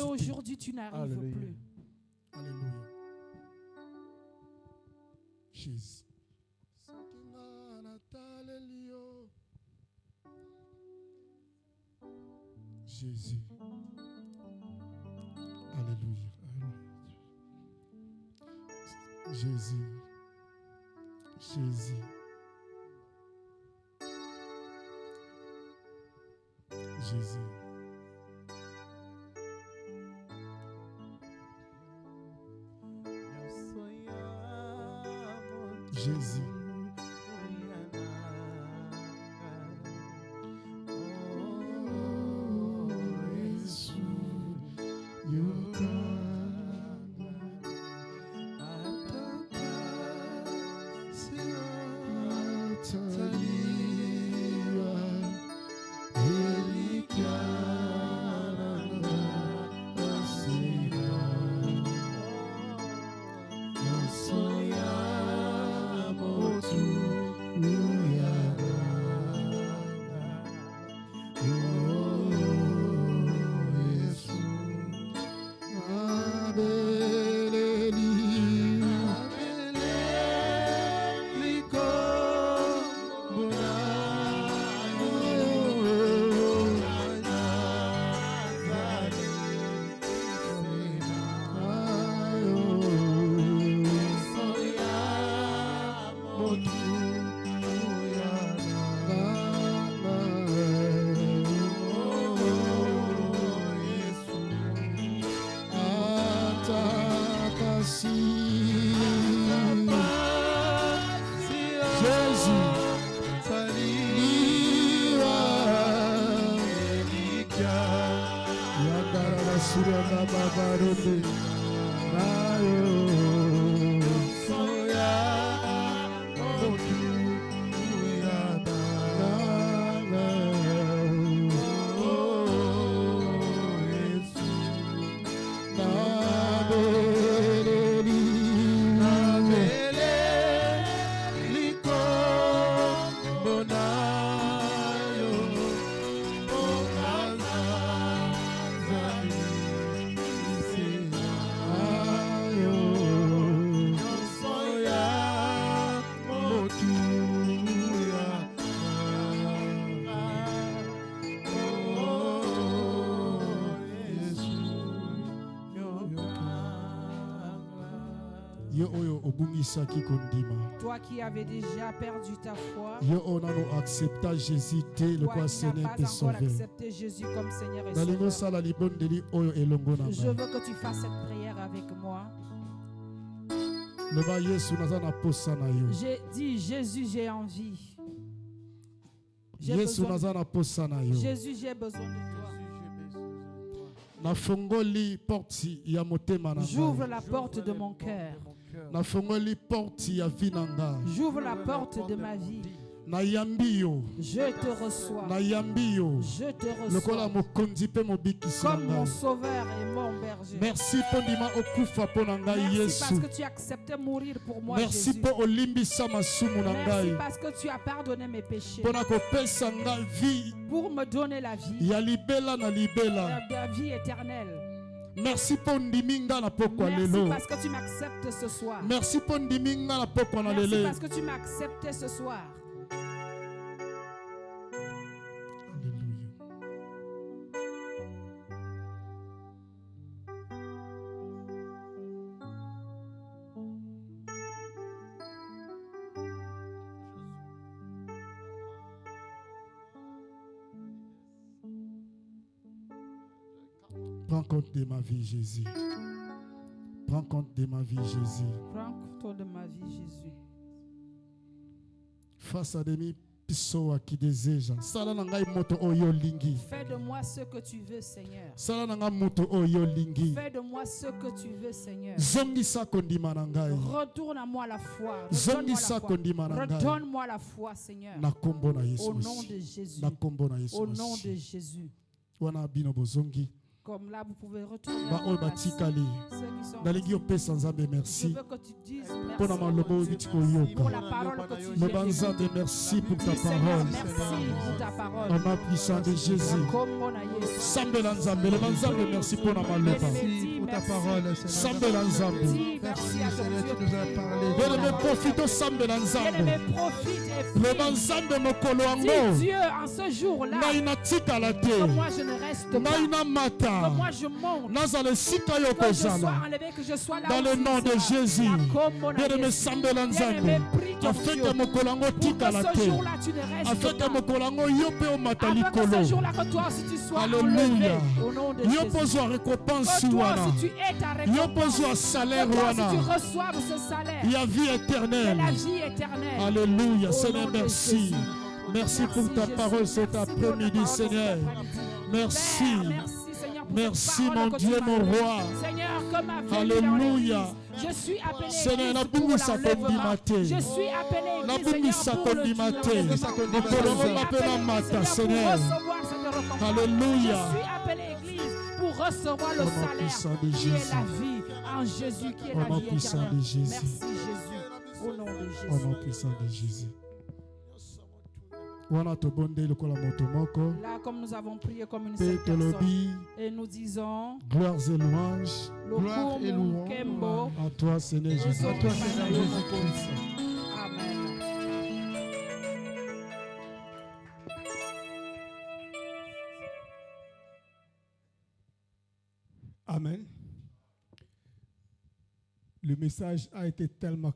Speaker 4: aujourd'hui, tu n'arrives plus.
Speaker 2: Alléluia. Jésus. Jésus. Alléluia. Jésus. Jésus. Jésus. Jésus. Soya
Speaker 4: Toi qui avais déjà perdu ta foi.
Speaker 2: Toi qui n'as pas encore
Speaker 4: accepté Jésus comme Seigneur et Sauveur. Je veux que tu fasses cette prière avec moi. J'ai dit, Jésus, j'ai envie. Jésus, j'ai besoin de toi. J'ouvre la porte de mon cœur. J'ouvre la porte de ma vie. Je te reçois. Je te reçois comme mon sauveur et mon berger.
Speaker 2: Merci
Speaker 4: parce que tu as accepté mourir pour moi,
Speaker 2: merci
Speaker 4: Jésus.
Speaker 2: Merci
Speaker 4: parce que tu as pardonné mes péchés. Pour me donner la vie. La vie éternelle.
Speaker 2: Merci parce
Speaker 4: que tu m'acceptes ce soir.
Speaker 2: Merci parce
Speaker 4: que tu m'as accepté ce soir.
Speaker 2: Prends compte de ma vie, Jésus. Prends compte de ma vie, Jésus.
Speaker 4: Prends compte de ma vie, Jésus.
Speaker 2: Face à des pisoa qui désirent.
Speaker 4: Fais de moi ce que tu veux, Seigneur.
Speaker 2: Fais
Speaker 4: de moi ce que tu veux, Seigneur. Retourne à moi la foi. Redonne-moi la foi, Seigneur. Au nom de Jésus. Au nom de Jésus. Comme là, vous pouvez retourner. Je veux que tu dises merci pour la parole que tu dis.
Speaker 2: Merci pour ta parole.
Speaker 4: Merci pour ta parole.
Speaker 2: Au nom puissant de Jésus. Merci pour ta parole.
Speaker 4: Merci à ton Dieu. Dieu, en ce jour-là, que moi je ne reste pas. Que moi je monte, que je sois enlevé, que je sois là
Speaker 2: dans le nom de Jésus.
Speaker 4: Bien-aimé, prie ton Dieu pour que ce jour-là tu ne restes pas. Afin que ce jour-là que toi aussi tu sois enlevé au nom de Jésus. Que toi aussi tu aies ta récompense. Que toi aussi tu reçoives ce salaire.
Speaker 2: La vie éternelle.
Speaker 4: La vie éternelle.
Speaker 2: Alléluia. Seigneur, merci. Merci pour ta parole cet après-midi, Seigneur. Merci. Merci mon Dieu, mon roi.
Speaker 4: Seigneur, comme
Speaker 2: Alléluia.
Speaker 4: Je suis appelé
Speaker 2: Seigneur,
Speaker 4: pour l'enlèvement. Je suis appelé Seigneur, pour
Speaker 2: Alléluia.
Speaker 4: Je suis appelé Église pour recevoir le salaire qui est la vie en Jésus, qui est la vie éternelle. Merci Jésus. Au nom de Jésus.
Speaker 2: Au nom puissant de Jésus. Là,
Speaker 4: comme nous avons prié comme une seule personne, et nous disons
Speaker 2: gloire et louange
Speaker 4: à
Speaker 2: toi, Seigneur Jésus. À toi, Seigneur Jésus-Christ.
Speaker 1: Amen. Le message a été tellement